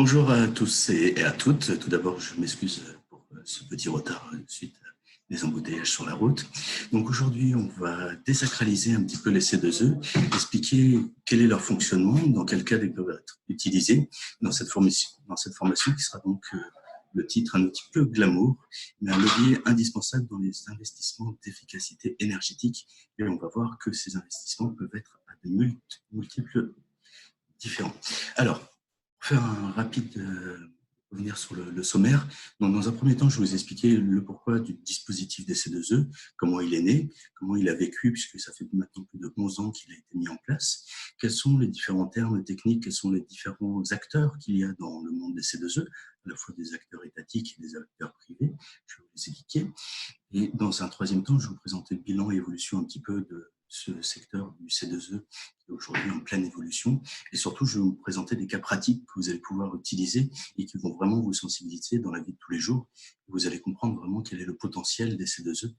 Bonjour à tous et à toutes. Tout d'abord, je m'excuse pour ce petit retard suite des embouteillages sur la route. Donc aujourd'hui, on va désacraliser un petit peu les C2E, expliquer quel est leur fonctionnement, dans quel cas ils peuvent être utilisés dans cette formation qui sera donc le titre un petit peu glamour, mais un levier indispensable dans les investissements d'efficacité énergétique. Et on va voir que ces investissements peuvent être à de multiples différents. Alors, pour faire un rapide revenir sur le sommaire, donc, dans un premier temps, je vais vous expliquer le pourquoi du dispositif des C2E, comment il est né, comment il a vécu, puisque ça fait maintenant plus de 11 ans qu'il a été mis en place, quels sont les différents termes techniques, quels sont les différents acteurs qu'il y a dans le monde des C2E, à la fois des acteurs étatiques et des acteurs privés, je vais vous les expliquer. Et dans un troisième temps, je vais vous présenter le bilan et évolution un petit peu de ce secteur du C2E qui est aujourd'hui en pleine évolution. Et surtout, je vais vous présenter des cas pratiques que vous allez pouvoir utiliser et qui vont vraiment vous sensibiliser dans la vie de tous les jours. Vous allez comprendre vraiment quel est le potentiel des C2E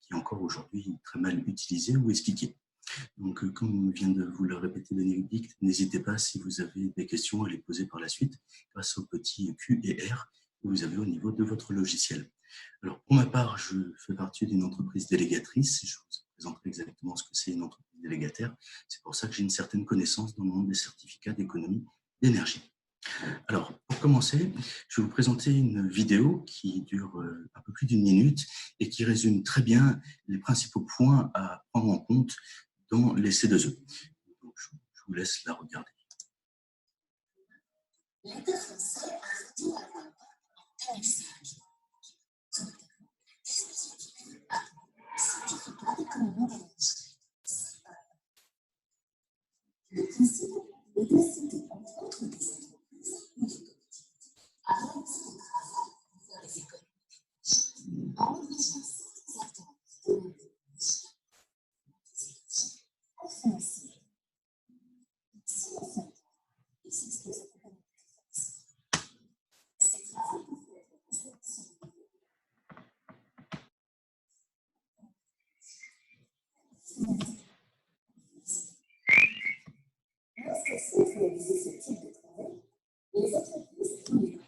qui est encore aujourd'hui très mal utilisé ou expliqué. Donc, comme vient de vous le répéter Bénédicte, n'hésitez pas si vous avez des questions à les poser par la suite grâce au petit Q et R que vous avez au niveau de votre logiciel. Alors, pour ma part, je fais partie d'une entreprise délégatrice. Je vous présenterai exactement ce que c'est une entreprise délégataire. C'est pour ça que j'ai une certaine connaissance dans le monde des certificats d'économie d'énergie. Alors, pour commencer, je vais vous présenter une vidéo qui dure un peu plus d'une minute et qui résume très bien les principaux points à prendre en compte dans les C2E. Donc, je vous laisse la regarder. L'État français a voté la loi en 2005. Certificat d'économie d'énergie. Le principe est d'inciter entre autres des entreprises ou des collectivités à réaliser des travaux pour faire des économies d'énergie en obligeant certains acteurs de l'énergie à financer. Si le fait et s'expose à la ces travaux peuvent être constatés. Lorsqu'elles souhaitent réaliser ce type de travail, les entreprises font les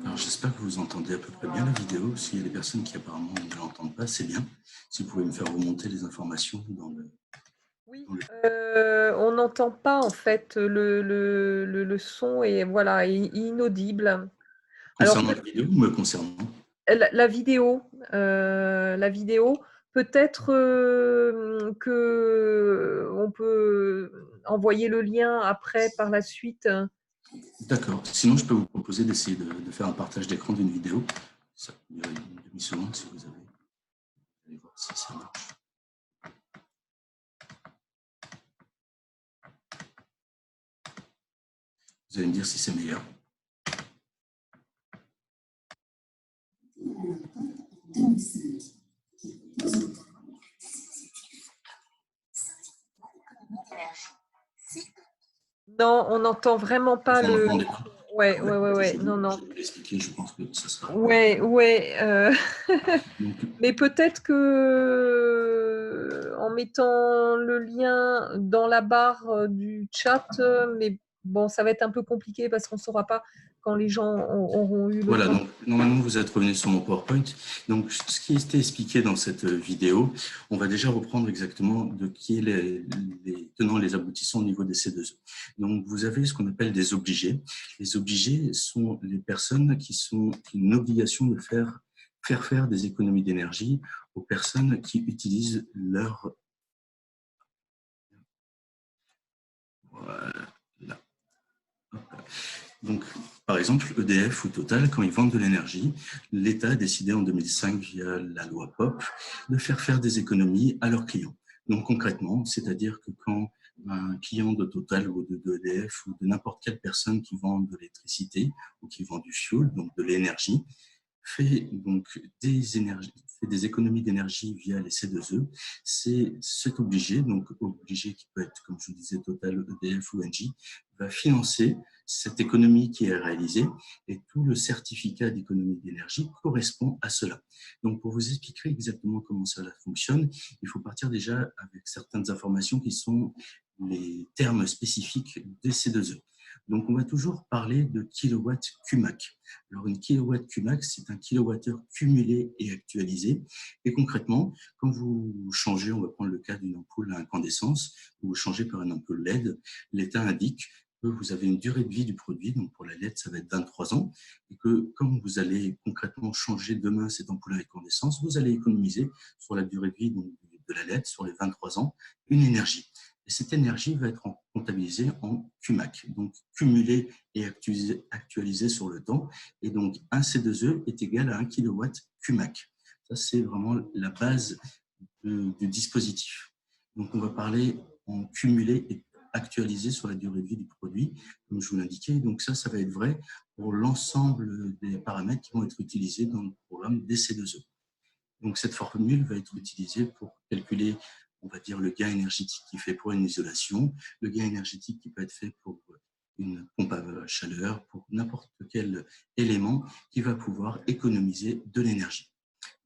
Alors, j'espère que vous entendez à peu près bien la vidéo. S'il y a des personnes qui apparemment ne l'entendent pas, c'est bien. Si vous pouvez me faire remonter les informations dans le... Oui, on n'entend pas en fait le son et voilà, est inaudible. Alors Concernant la vidéo ou me concernant? la vidéo, peut-être, qu'on peut envoyer le lien après par la suite. D'accord. Sinon, je peux vous proposer d'essayer de faire un partage d'écran d'une vidéo. Ça peut durer une demi-seconde si vous avez. Vous allez voir si ça marche. Vous allez me dire si c'est meilleur. Non, on n'entend vraiment pas Vous le n'entendez pas? ouais, Alors, ouais, ouais, ouais, je non, non. vais l'expliquer, je pense que ça sera. Ouais, ouais, Donc, mais peut-être que en mettant le lien dans la barre, du chat, mais bon, ça va être un peu compliqué parce qu'on ne saura pas quand les gens auront eu le voilà, temps. donc normalement vous êtes revenu sur mon PowerPoint. Donc ce qui était expliqué dans cette vidéo, on va déjà reprendre exactement de qui est les tenants et les aboutissants au niveau des C2E. Donc vous avez ce qu'on appelle des obligés. Les obligés sont les personnes qui ont une obligation de faire des économies d'énergie aux personnes qui utilisent leur... Voilà. Donc, par exemple, EDF ou Total, quand ils vendent de l'énergie, l'État a décidé en 2005, via la loi POP, de faire des économies à leurs clients. Donc, concrètement, c'est-à-dire que quand un client de Total ou de EDF ou de n'importe quelle personne qui vend de l'électricité ou qui vend du fuel, donc de l'énergie, fait donc des économies d'énergie via les C2E, c'est obligé, donc obligé, qui peut être, comme je vous disais, Total, EDF ou Engie, va financer cette économie qui est réalisée et tout le certificat d'économie d'énergie correspond à cela. Donc, pour vous expliquer exactement comment cela fonctionne, il faut partir déjà avec certaines informations qui sont les termes spécifiques des C2E. Donc, on va toujours parler de kilowatt QMAC. Alors, une kilowatt QMAC, c'est un kilowattheure cumulé et actualisé. Et concrètement, quand vous changez, on va prendre le cas d'une ampoule à incandescence, vous changez par une ampoule LED, l'État indique que vous avez une durée de vie du produit, donc pour la LED, ça va être 23 ans, et que comme vous allez concrètement changer demain cette ampoule à incandescence, vous allez économiser sur la durée de vie donc, de la LED, sur les 23 ans, une énergie. Et cette énergie va être comptabilisée en QMAC, donc cumulée et actualisée sur le temps. Et donc, un C2E est égal à 1 kW QMAC. Ça, c'est vraiment la base du dispositif. Donc, on va parler en cumulé et actualisé sur la durée de vie du produit, comme je vous l'indiquais. Donc, ça va être vrai pour l'ensemble des paramètres qui vont être utilisés dans le programme des C2E. Donc, cette formule va être utilisée pour calculer, on va dire, le gain énergétique qui est fait pour une isolation, le gain énergétique qui peut être fait pour une pompe à chaleur, pour n'importe quel élément qui va pouvoir économiser de l'énergie.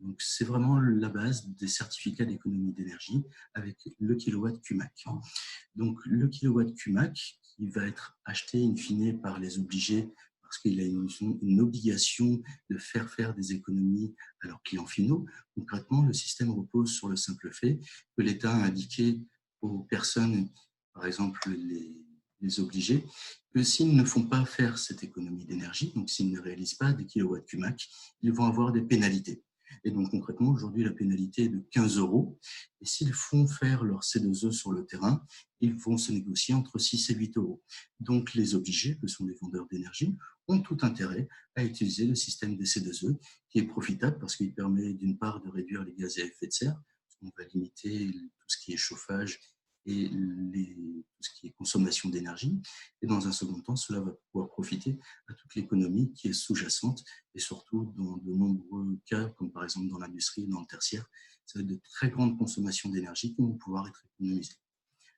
Donc, c'est vraiment la base des certificats d'économie d'énergie avec le kilowatt QMAC. Donc, le kilowatt QMAC qui va être acheté in fine par les obligés parce qu'il a une obligation de faire des économies à leurs clients finaux. Concrètement, le système repose sur le simple fait que l'État a indiqué aux personnes, par exemple les obligés, que s'ils ne font pas faire cette économie d'énergie, donc s'ils ne réalisent pas des kilowatts QMAC, ils vont avoir des pénalités. Et donc concrètement, aujourd'hui, la pénalité est de 15 €. Et s'ils font faire leur C2E sur le terrain, ils vont se négocier entre 6 et 8 €. Donc les obligés, que sont les vendeurs d'énergie, ont tout intérêt à utiliser le système des C2E, qui est profitable parce qu'il permet d'une part de réduire les gaz à effet de serre, on va limiter tout ce qui est chauffage et tout ce qui est consommation d'énergie. Et dans un second temps, cela va pouvoir profiter à toute l'économie qui est sous-jacente et surtout dans de nombreux cas, comme par exemple dans l'industrie, dans le tertiaire, ça va être de très grandes consommations d'énergie qui vont pouvoir être économisées.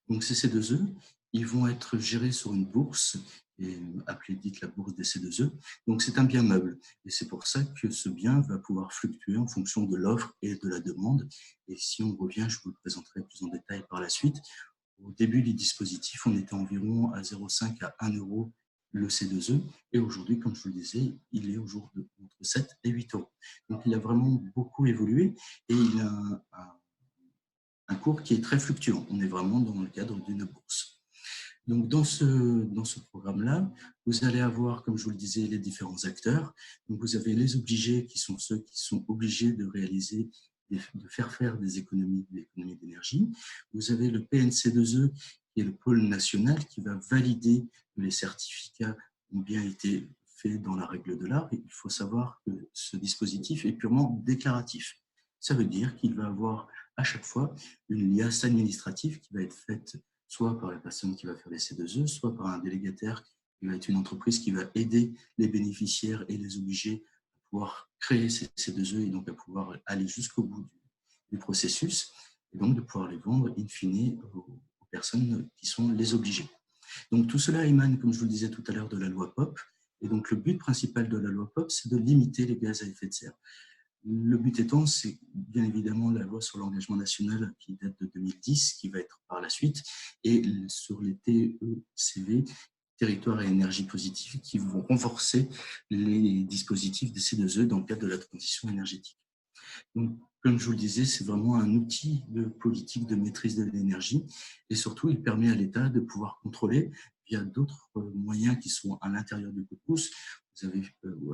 Donc ces C2E, ils vont être gérés sur une bourse, appelée dite la bourse des C2E. Donc c'est un bien meuble. Et c'est pour ça que ce bien va pouvoir fluctuer en fonction de l'offre et de la demande. Et si on revient, je vous le présenterai plus en détail par la suite. Au début du dispositif, on était environ à 0,5 à 1 € le C2E. Et aujourd'hui, comme je vous le disais, il est aujourd'hui entre 7 et 8 €. Donc il a vraiment beaucoup évolué et il a un cours qui est très fluctuant. On est vraiment dans le cadre d'une bourse. Donc, dans ce programme-là, vous allez avoir, comme je vous le disais, les différents acteurs. Donc, vous avez les obligés qui sont ceux qui sont obligés de réaliser, de faire des économies d'énergie. Vous avez le PNC2E, qui est le pôle national, qui va valider que les certificats ont bien été faits dans la règle de l'art. Il faut savoir que ce dispositif est purement déclaratif. Ça veut dire qu'il va avoir à chaque fois une liasse administrative qui va être faite soit par la personne qui va faire les C2E, soit par un délégataire qui va être une entreprise qui va aider les bénéficiaires et les obligés à pouvoir créer ces C2E et donc à pouvoir aller jusqu'au bout du processus et donc de pouvoir les vendre in fine aux personnes qui sont les obligés. Donc tout cela émane, comme je vous le disais tout à l'heure, de la loi POP. Et donc le but principal de la loi POP, c'est de limiter les gaz à effet de serre. Le but étant, c'est bien évidemment la loi sur l'engagement national qui date de 2010, qui va être par la suite, et sur les TECV, territoire et énergie positive, qui vont renforcer les dispositifs des C2E dans le cadre de la transition énergétique. Donc, comme je vous le disais, c'est vraiment un outil de politique de maîtrise de l'énergie et surtout, il permet à l'État de pouvoir contrôler via d'autres moyens qui sont à l'intérieur du coup de pouce. Vous avez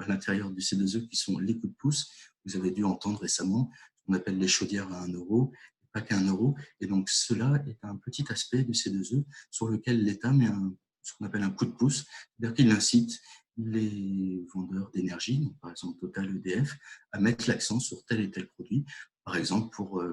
à l'intérieur du C2E qui sont les coups de pouce. Vous avez dû entendre récemment ce qu'on appelle les chaudières à 1 €, pas qu'à 1 €. Et donc, cela est un petit aspect du C2E sur lequel l'État met ce qu'on appelle un coup de pouce, c'est-à-dire qu'il incite les vendeurs d'énergie, par exemple Total, EDF, à mettre l'accent sur tel et tel produit, par exemple pour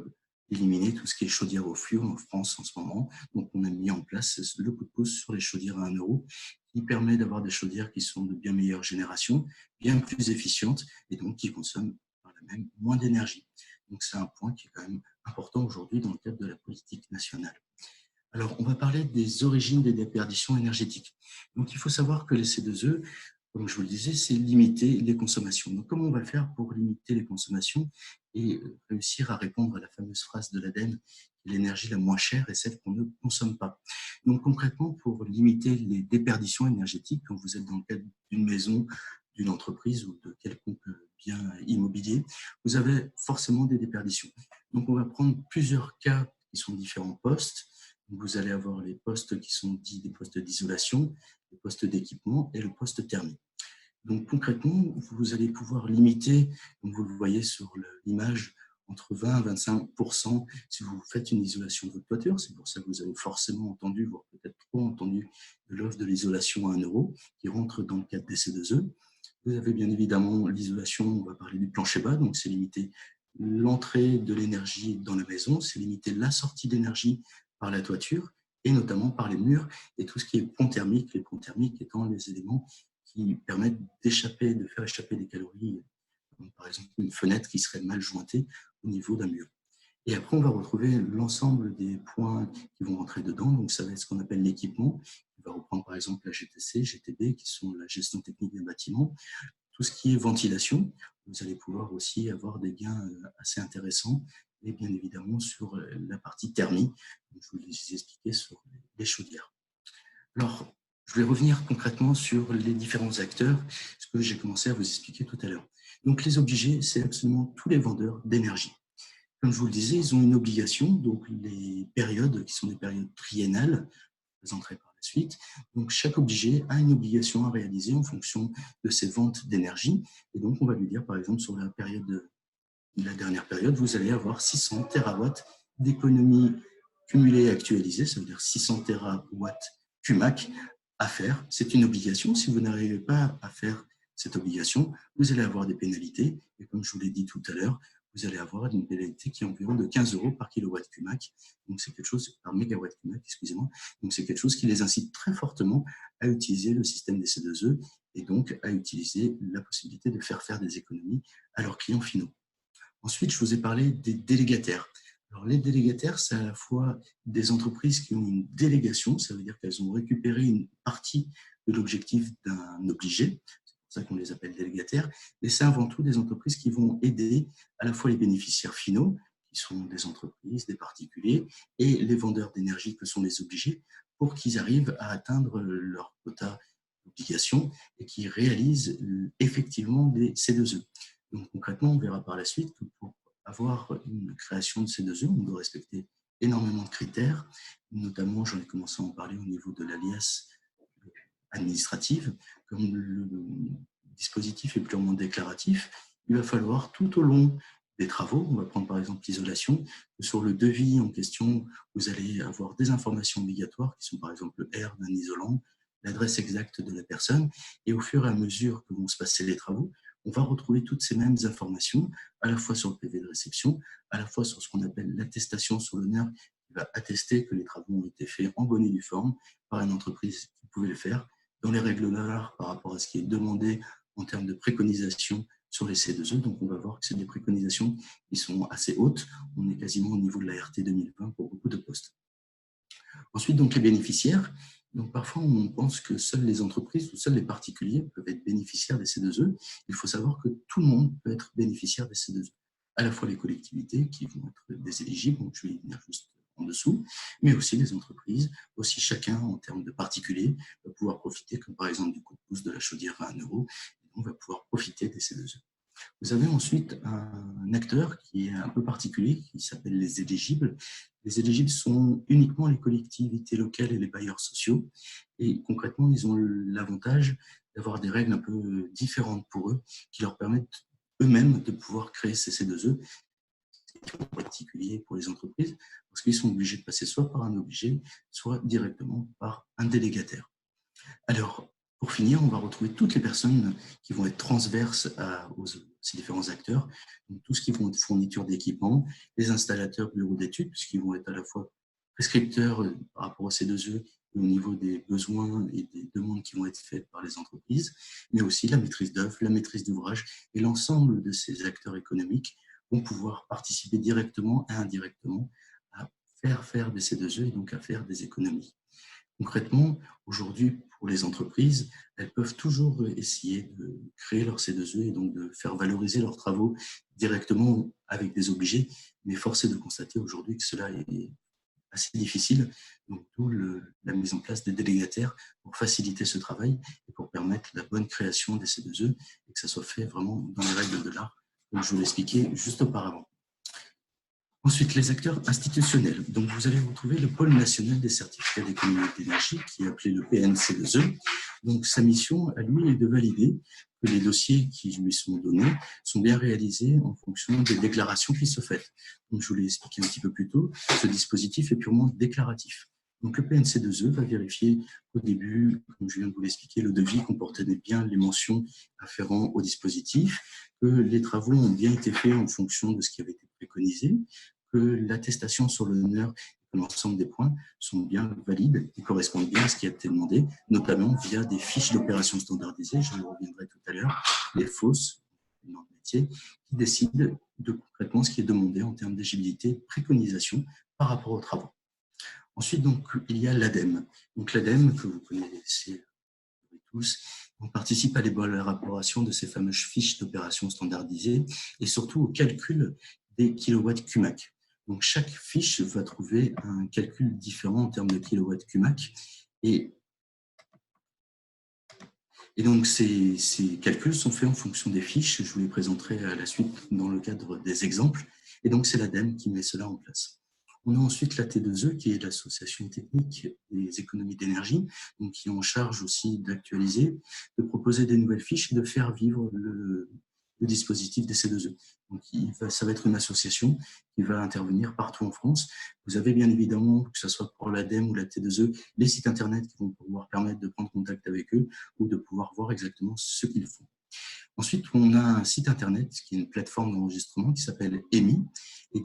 éliminer tout ce qui est chaudière au fioul en France en ce moment. Donc, on a mis en place le coup de pouce sur les chaudières à 1 € qui permet d'avoir des chaudières qui sont de bien meilleure génération, bien plus efficientes et donc qui consomment par la même moins d'énergie. Donc, c'est un point qui est quand même important aujourd'hui dans le cadre de la politique nationale. Alors, on va parler des origines des déperditions énergétiques. Donc, il faut savoir que les C2E, comme je vous le disais, c'est limiter les consommations. Donc, comment on va faire pour limiter les consommations et réussir à répondre à la fameuse phrase de l'ADEME, l'énergie la moins chère est celle qu'on ne consomme pas. Donc, concrètement, pour limiter les déperditions énergétiques, quand vous êtes dans le cadre d'une maison, d'une entreprise ou de quelconque bien immobilier, vous avez forcément des déperditions. Donc, on va prendre plusieurs cas qui sont différents postes. Vous allez avoir les postes qui sont dits des postes d'isolation, les postes d'équipement et le poste thermique. Donc concrètement, vous allez pouvoir limiter, comme vous le voyez sur l'image, entre 20 et 25% si vous faites une isolation de votre toiture. C'est pour ça que vous avez forcément entendu, voire peut-être trop entendu, de l'offre de l'isolation à 1 euro qui rentre dans le cadre des C2E. Vous avez bien évidemment l'isolation, on va parler du plancher bas, donc c'est limiter l'entrée de l'énergie dans la maison, c'est limiter la sortie d'énergie par la toiture et notamment par les murs et tout ce qui est pont thermique, les ponts thermiques étant les éléments qui permettent d'échapper, de faire échapper des calories, comme par exemple une fenêtre qui serait mal jointée au niveau d'un mur. Et après, on va retrouver l'ensemble des points qui vont rentrer dedans. Donc, ça va être ce qu'on appelle l'équipement. On va reprendre par exemple la GTC, GTB, qui sont la gestion technique des bâtiments. Tout ce qui est ventilation, vous allez pouvoir aussi avoir des gains assez intéressants. Et bien évidemment, sur la partie thermique, je vous l'ai expliqué sur les chaudières. Alors, je vais revenir concrètement sur les différents acteurs, ce que j'ai commencé à vous expliquer tout à l'heure. Donc, les obligés, c'est absolument tous les vendeurs d'énergie. Comme je vous le disais, ils ont une obligation, donc les périodes qui sont des périodes triennales, présenterai par la suite. Donc, chaque obligé a une obligation à réaliser en fonction de ses ventes d'énergie. Et donc, on va lui dire, par exemple, sur la dernière période, vous allez avoir 600 terawatts d'économie cumulée et actualisée, ça veut dire 600 terawatts CUMAC à faire. C'est une obligation. Si vous n'arrivez pas à faire cette obligation, vous allez avoir des pénalités. Et comme je vous l'ai dit tout à l'heure, vous allez avoir une pénalité qui est environ de 15 euros par kilowatt CUMAC. Donc, c'est quelque chose, par mégawatt CUMAC, excusez-moi. Donc, c'est quelque chose qui les incite très fortement à utiliser le système des C2E et donc à utiliser la possibilité de faire des économies à leurs clients finaux. Ensuite, je vous ai parlé des délégataires. Alors, les délégataires, c'est à la fois des entreprises qui ont une délégation, ça veut dire qu'elles ont récupéré une partie de l'objectif d'un obligé, c'est pour ça qu'on les appelle délégataires, mais c'est avant tout des entreprises qui vont aider à la fois les bénéficiaires finaux, qui sont des entreprises, des particuliers, et les vendeurs d'énergie que sont les obligés, pour qu'ils arrivent à atteindre leur quota d'obligation et qu'ils réalisent effectivement des C2E. Donc concrètement, on verra par la suite que pour avoir une création de C2E, on doit respecter énormément de critères, notamment, j'en ai commencé à en parler au niveau de l'alias administrative, comme le dispositif est purement déclaratif, il va falloir tout au long des travaux, on va prendre par exemple l'isolation, sur le devis en question, vous allez avoir des informations obligatoires qui sont par exemple le R d'un isolant, l'adresse exacte de la personne, et au fur et à mesure que vont se passer les travaux, on va retrouver toutes ces mêmes informations, à la fois sur le PV de réception, à la fois sur ce qu'on appelle l'attestation sur l'honneur, qui va attester que les travaux ont été faits en bonne et due forme par une entreprise qui pouvait le faire, dans les règles d'art par rapport à ce qui est demandé en termes de préconisation sur les C2E. Donc, on va voir que c'est des préconisations qui sont assez hautes. On est quasiment au niveau de la RT 2020 pour beaucoup de postes. Ensuite, donc, les bénéficiaires. Donc, parfois, on pense que seules les entreprises ou seuls les particuliers peuvent être bénéficiaires des C2E. Il faut savoir que tout le monde peut être bénéficiaire des C2E. À la fois les collectivités qui vont être des éligibles, donc je vais y venir juste en dessous, mais aussi les entreprises, aussi chacun en termes de particuliers va pouvoir profiter, comme par exemple du coup de pouce de la chaudière à 1 euro, on va pouvoir profiter des C2E. Vous avez ensuite un acteur qui est un peu particulier, qui s'appelle les éligibles. Les éligibles sont uniquement les collectivités locales et les bailleurs sociaux. Et concrètement, ils ont l'avantage d'avoir des règles un peu différentes pour eux, qui leur permettent eux-mêmes de pouvoir créer ces C2E, en particulier pour les entreprises, parce qu'ils sont obligés de passer soit par un obligé, soit directement par un délégataire. Alors, pour finir, on va retrouver toutes les personnes qui vont être transverses aux ces différents acteurs, donc tout ce qui vont être fourniture d'équipements, les installateurs bureaux d'études, puisqu'ils vont être à la fois prescripteurs par rapport au C2E et au niveau des besoins et des demandes qui vont être faites par les entreprises, mais aussi la maîtrise d'œuvre, la maîtrise d'ouvrage, et l'ensemble de ces acteurs économiques vont pouvoir participer directement et indirectement à faire des C2E et donc à faire des économies. Concrètement, aujourd'hui, pour les entreprises, elles peuvent toujours essayer de créer leur C2E et donc de faire valoriser leurs travaux directement avec des obligés, mais force est de constater aujourd'hui que cela est assez difficile, donc d'où la mise en place des délégataires pour faciliter ce travail et pour permettre la bonne création des C2E et que ça soit fait vraiment dans les règles de l'art, comme je vous l'expliquais juste auparavant. Ensuite, les acteurs institutionnels. Donc, vous allez retrouver le pôle national des certificats d'économie d'énergie, qui est appelé le PNC2E. Donc, sa mission, à lui, est de valider que les dossiers qui lui sont donnés sont bien réalisés en fonction des déclarations qui se font. Donc, je vous l'ai expliqué un petit peu plus tôt, ce dispositif est purement déclaratif. Donc, le PNC2E va vérifier au début, comme je viens de vous l'expliquer, le devis comportait bien les mentions afférentes au dispositif, que les travaux ont bien été faits en fonction de ce qui avait été préconisé, que l'attestation sur l'honneur et que l'ensemble des points sont bien valides et correspondent bien à ce qui a été demandé, notamment via des fiches d'opération standardisées, je reviendrai tout à l'heure, les FOSS, dans le métier, qui décident de concrètement ce qui est demandé en termes d'éligibilité, préconisation par rapport aux travaux. Ensuite, donc, il y a l'ADEME. Donc, l'ADEME, que vous connaissez tous, on participe à l'élaboration de ces fameuses fiches d'opération standardisées et surtout au calcul des kilowatts QMAC. Donc, chaque fiche va trouver un calcul différent en termes de kilowatts QMAC. Et donc, ces calculs sont faits en fonction des fiches. Je vous les présenterai à la suite dans le cadre des exemples. Et donc, c'est l'ADEME qui met cela en place. On a ensuite la T2E, qui est l'Association technique des économies d'énergie, donc qui est en charge aussi d'actualiser, de proposer des nouvelles fiches et de faire vivre le dispositif des C2E. Donc, ça va être une association qui va intervenir partout en France. Vous avez bien évidemment, que ce soit pour l'ADEME ou la T2E, les sites internet qui vont pouvoir permettre de prendre contact avec eux ou de pouvoir voir exactement ce qu'ils font. Ensuite, on a un site internet qui est une plateforme d'enregistrement qui s'appelle EMI, et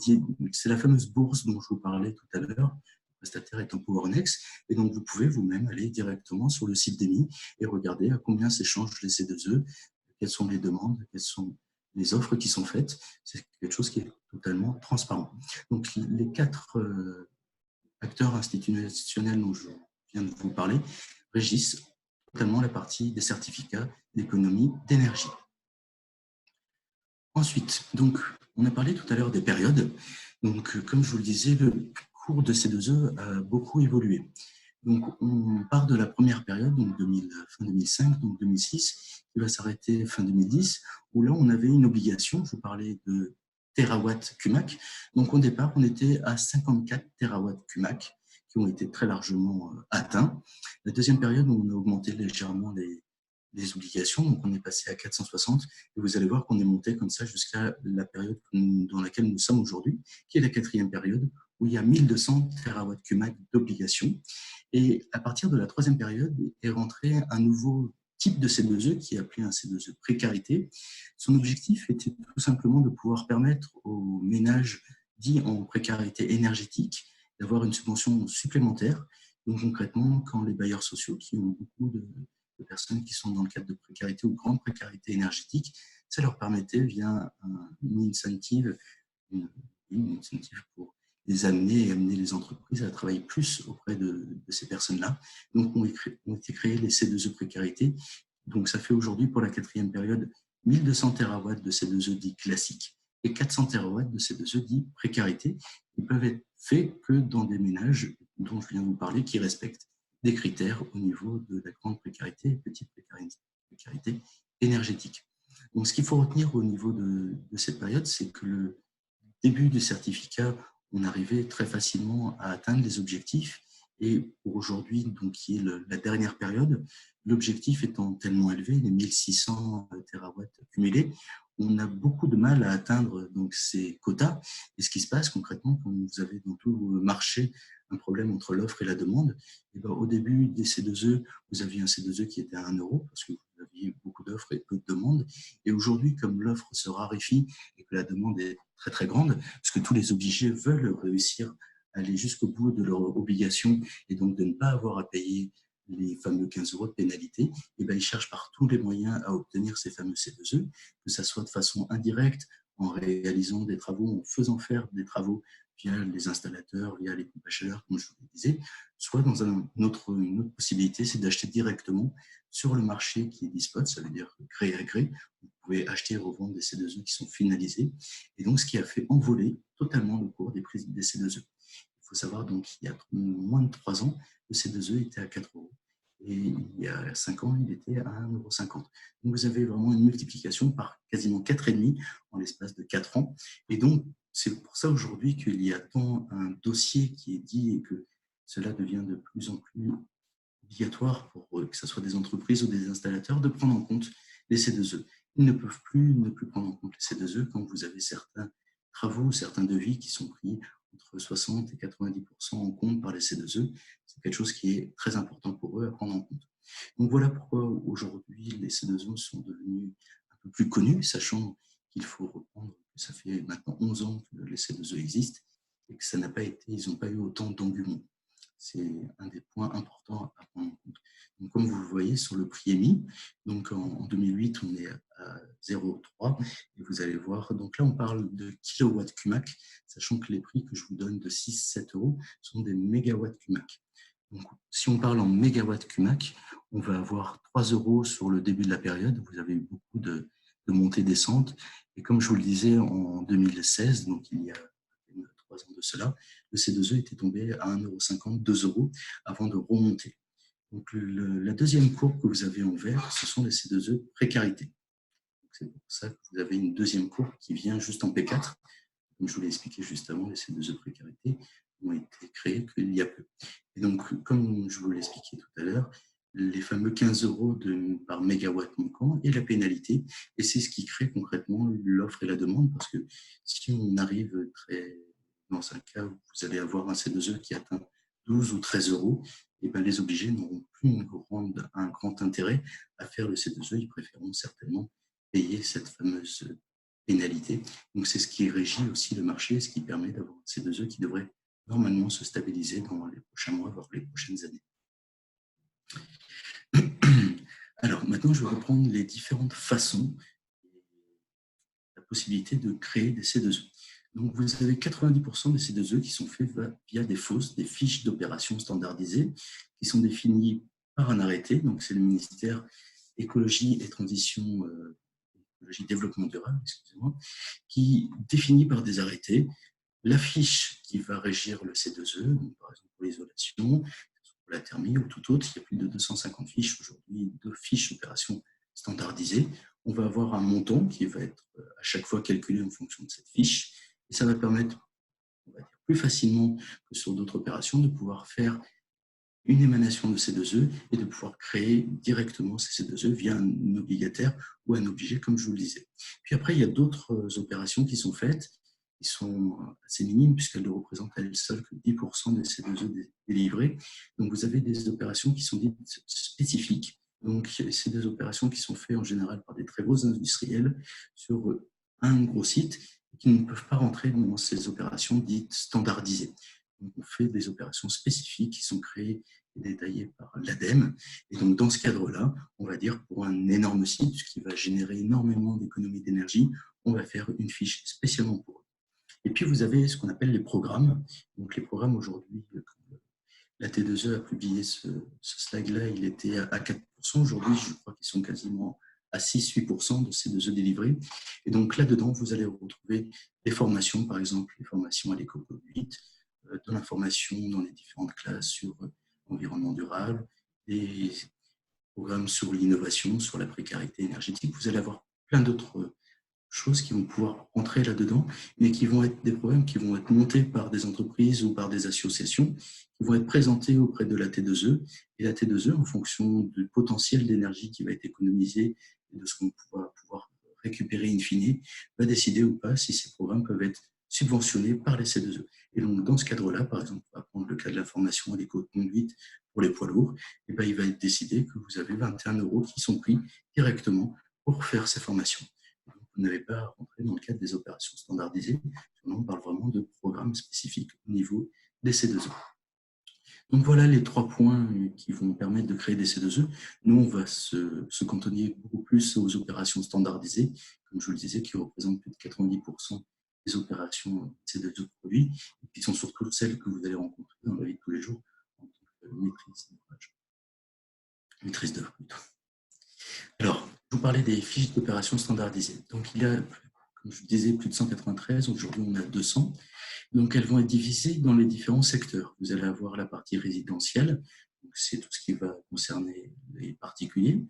c'est la fameuse bourse dont je vous parlais tout à l'heure. Le prestataire est en PowerNext, et donc vous pouvez vous-même aller directement sur le site d'EMI et regarder à combien s'échangent les C2E, quelles sont les demandes, quelles sont les offres qui sont faites. C'est quelque chose qui est totalement transparent. Donc, les 4 acteurs institutionnels dont je viens de vous parler régissent totalement la partie des certificats d'économie d'énergie. Ensuite, donc, on a parlé tout à l'heure des périodes. Donc, comme je vous le disais, le cours de C2E a beaucoup évolué. Donc, on part de la première période, donc fin 2005, donc 2006, qui va s'arrêter fin 2010, où là, on avait une obligation, je vous parlais de térawatts QMAC. Donc, au départ, on était à 54 térawatts QMAC, qui ont été très largement atteints. La deuxième période, on a augmenté légèrement les obligations, donc on est passé à 460, et vous allez voir qu'on est monté comme ça jusqu'à la période dans laquelle nous sommes aujourd'hui, qui est la quatrième période, où il y a 1200 terawatts QMAC d'obligations. Et à partir de la troisième période est rentré un nouveau type de C2E qui est appelé un C2E précarité. Son objectif était tout simplement de pouvoir permettre aux ménages dits en précarité énergétique d'avoir une subvention supplémentaire. Donc concrètement, quand les bailleurs sociaux qui ont beaucoup de personnes qui sont dans le cadre de précarité ou grande précarité énergétique, ça leur permettait via une incentive pour les amener et amener les entreprises à travailler plus auprès de ces personnes-là. Donc, ont été créés les C2E précarité. Donc, ça fait aujourd'hui, pour la quatrième période, 1200 terawatts de C2E dits classiques et 400 terawatts de C2E dits précarité, qui peuvent être faits que dans des ménages dont je viens de vous parler, qui respectent des critères au niveau de la grande précarité et petite précarité énergétique. Donc, ce qu'il faut retenir au niveau de cette période, c'est que le début du certificat, on arrivait très facilement à atteindre les objectifs. Et pour aujourd'hui, donc, qui est la dernière période, l'objectif étant tellement élevé, les 1600 terawatts cumulés, on a beaucoup de mal à atteindre donc, ces quotas. Et ce qui se passe concrètement, quand vous avez dans tout le marché un problème entre l'offre et la demande, et ben, au début des C2E, vous aviez un C2E qui était à 1 euro parce que vous aviez beaucoup d'offres et peu de demandes. Et aujourd'hui, comme l'offre se raréfie et que la demande est très très grande, parce que tous les obligés veulent réussir à aller jusqu'au bout de leur obligation et donc de ne pas avoir à payer les fameux 15 euros de pénalité, et ben, ils cherchent par tous les moyens à obtenir ces fameux C2E, que ce soit de façon indirecte, en réalisant des travaux, en faisant faire des travaux via les installateurs, via les pompes à chaleur, comme je vous le disais, soit dans une autre possibilité, c'est d'acheter directement sur le marché qui est Dispot, ça veut dire gré à gré. Vous pouvez acheter et revendre des C2E qui sont finalisés. Et donc, ce qui a fait envoler totalement le cours des prix des C2E. Il faut savoir, donc, il y a moins de 3 ans, le C2E était à 4 euros. Et il y a 5 ans, il était à 1,50 €. Donc, vous avez vraiment une multiplication par quasiment 4,5 en l'espace de 4 ans. Et donc, c'est pour ça aujourd'hui qu'il y a tant un dossier qui est dit et que cela devient de plus en plus obligatoire pour que ce soit des entreprises ou des installateurs de prendre en compte les C2E. Ils ne peuvent plus ne plus prendre en compte les C2E quand vous avez certains travaux, certains devis qui sont pris entre 60 et 90% en compte par les C2E. C'est quelque chose qui est très important pour eux à prendre en compte. Donc voilà pourquoi aujourd'hui les C2E sont devenus un peu plus connus, sachant qu'il faut reprendre que ça fait maintenant 11 ans que les C2E existent et que ça n'a pas été, ils n'ont pas eu autant d'engouement. C'est un des points importants à prendre en compte. Donc, comme vous le voyez sur le prix émis, donc en 2008, on est à 0,3 et vous allez voir, donc là on parle de kilowatts CUMAC, sachant que les prix que je vous donne de 6-7 euros sont des mégawatts CUMAC. Donc, si on parle en mégawatts CUMAC, on va avoir 3 euros sur le début de la période. Vous avez eu beaucoup de montées-descentes. Et comme je vous le disais, en 2016, donc il y a 3 ans de cela, le C2E était tombé à 1,50 €, 2 euros avant de remonter. Donc, la deuxième courbe que vous avez en vert, ce sont les C2E précarité. C'est pour ça que vous avez une deuxième courbe qui vient juste en P4. Comme je vous l'ai expliqué juste avant, les C2E précarité ont été créés qu'il y a peu. Et donc, comme je vous l'ai expliqué tout à l'heure, les fameux 15 euros par mégawatt manquant et la pénalité. Et c'est ce qui crée concrètement l'offre et la demande, parce que si on arrive dans un cas où vous allez avoir un C2E qui atteint 12 ou 13 euros, et ben les obligés n'auront plus un grand intérêt à faire le C2E. Ils préféreront certainement payer cette fameuse pénalité. Donc, c'est ce qui régit aussi le marché, ce qui permet d'avoir un C2E qui devrait normalement se stabiliser dans les prochains mois, voire les prochaines années. Alors, maintenant, je vais reprendre les différentes façons, la possibilité de créer des C2E. Donc, vous avez 90% des C2E qui sont faits via des fiches d'opération standardisées, qui sont définies par un arrêté. Donc, c'est le ministère Écologie et Transition, Écologie Développement Durable, excusez-moi, qui définit par des arrêtés la fiche qui va régir le C2E, donc par exemple pour l'isolation, pour la thermie ou tout autre. Il y a plus de 250 fiches aujourd'hui, de fiches d'opération standardisées. On va avoir un montant qui va être à chaque fois calculé en fonction de cette fiche. Et ça va permettre, on va dire, plus facilement que sur d'autres opérations, de pouvoir faire une émanation de C2E et de pouvoir créer directement ces C2E via un obligataire ou un obligé, comme je vous le disais. Puis après, il y a d'autres opérations qui sont faites, qui sont assez minimes, puisqu'elles ne représentent à elles seules que 10% des C2E délivrés. Donc, vous avez des opérations qui sont dites spécifiques. Donc, c'est des opérations qui sont faites en général par des très gros industriels sur un gros site et qui ne peuvent pas rentrer dans ces opérations dites standardisées. Donc, on fait des opérations spécifiques qui sont créées et détaillées par l'ADEME. Et donc, dans ce cadre-là, on va dire pour un énorme site, ce qui va générer énormément d'économies d'énergie, on va faire une fiche spécialement pour eux. Et puis, vous avez ce qu'on appelle les programmes. Donc, les programmes aujourd'hui, la T2E a publié ce slide-là, il était à 4%. Aujourd'hui, je crois qu'ils sont quasiment à 6-8% de ces 2E délivrés. Et donc, là-dedans, vous allez retrouver des formations, par exemple, les formations à l'éco-conduite, de l'information dans les différentes classes sur l'environnement durable, des programmes sur l'innovation, sur la précarité énergétique. Vous allez avoir plein d'autres choses qui vont pouvoir entrer là-dedans, mais qui vont être des programmes qui vont être montés par des entreprises ou par des associations, qui vont être présentés auprès de la T2E. Et la T2E, en fonction du potentiel d'énergie qui va être économisé et de ce qu'on va pouvoir récupérer in fine, va décider ou pas si ces programmes peuvent être subventionnés par les C2E. Et donc, dans ce cadre-là, par exemple, on va prendre le cas de la formation à l'éco-conduite pour les poids lourds, et ben, il va être décidé que vous avez 21 € qui sont pris directement pour faire ces formations. Vous n'avez pas à rentrer dans le cadre des opérations standardisées, on parle vraiment de programmes spécifiques au niveau des C2E. Donc voilà les 3 points qui vont permettre de créer des C2E. Nous, on va se cantonner beaucoup plus aux opérations standardisées, comme je vous le disais, qui représentent plus de 90% des opérations C2E produits, et qui sont surtout celles que vous allez rencontrer dans la vie de tous les jours en tant que maîtrise d'œuvre plutôt. Alors, je vous parlais des fiches d'opération standardisées. Donc, il y a, comme je vous disais, plus de 193. Aujourd'hui, on a 200. Donc, elles vont être divisées dans les différents secteurs. Vous allez avoir la partie résidentielle. C'est tout ce qui va concerner les particuliers.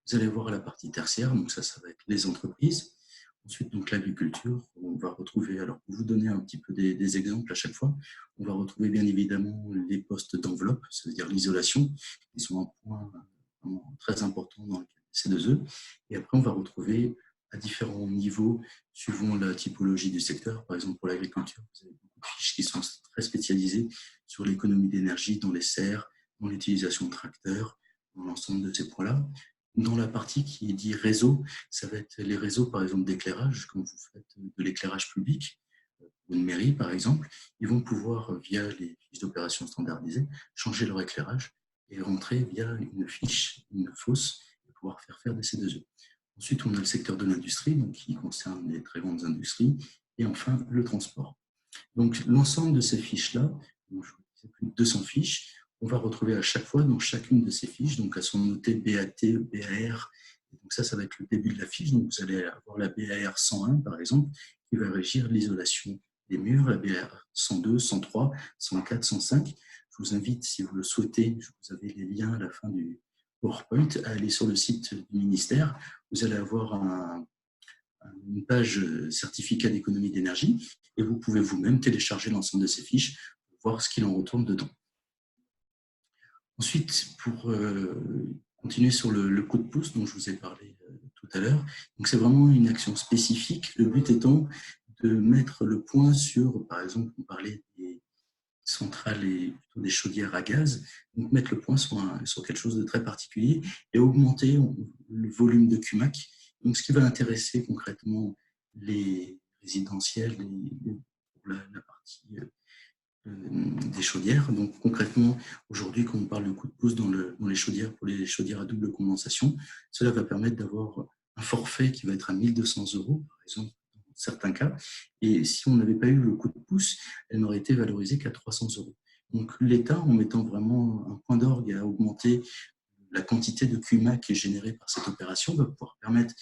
Vous allez voir la partie tertiaire. Donc, ça va être les entreprises. Ensuite, donc l'agriculture, on va retrouver, alors pour vous donner un petit peu des exemples à chaque fois, on va retrouver bien évidemment les postes d'enveloppe, ça veut dire l'isolation, qui sont un point vraiment très important dans le C2E. Et après, on va retrouver à différents niveaux, suivant la typologie du secteur. Par exemple, pour l'agriculture, vous avez beaucoup de fiches qui sont très spécialisées sur l'économie d'énergie dans les serres, dans l'utilisation de tracteurs, dans l'ensemble de ces points-là. Dans la partie qui est dit réseau, ça va être les réseaux, par exemple, d'éclairage. Quand vous faites de l'éclairage public, ou une mairie, par exemple, ils vont pouvoir, via les fiches d'opération standardisées, changer leur éclairage et rentrer via une fiche, une fosse, et pouvoir faire des C2E. Ensuite, on a le secteur de l'industrie, donc qui concerne les très grandes industries, et enfin, le transport. Donc, l'ensemble de ces fiches-là, je vous disais plus de 200 fiches, on va retrouver à chaque fois dans chacune de ces fiches, donc elles sont notées BAT, BAR, donc ça va être le début de la fiche, donc vous allez avoir la BAR 101 par exemple, qui va régir l'isolation des murs, la BAR 102, 103, 104, 105. Je vous invite, si vous le souhaitez, vous avez les liens à la fin du PowerPoint, à aller sur le site du ministère, vous allez avoir une page certificat d'économie d'énergie et vous pouvez vous-même télécharger l'ensemble de ces fiches pour voir ce qu'il en retourne dedans. Ensuite, pour continuer sur le coup de pouce dont je vous ai parlé tout à l'heure, c'est vraiment une action spécifique, le but étant de mettre le point sur, par exemple, on parlait des centrales et plutôt des chaudières à gaz, donc mettre le point sur quelque chose de très particulier et augmenter le volume de CUMAC. Donc, ce qui va intéresser concrètement les résidentiels, la partie des chaudières. Donc, concrètement, aujourd'hui, quand on parle de coup de pouce dans les chaudières, pour les chaudières à double condensation, cela va permettre d'avoir un forfait qui va être à 1 200 €, par exemple, dans certains cas. Et si on n'avait pas eu le coup de pouce, elle n'aurait été valorisée qu'à 300 €. Donc, l'État, en mettant vraiment un point d'orgue à augmenter la quantité de QMA qui est générée par cette opération, va pouvoir permettre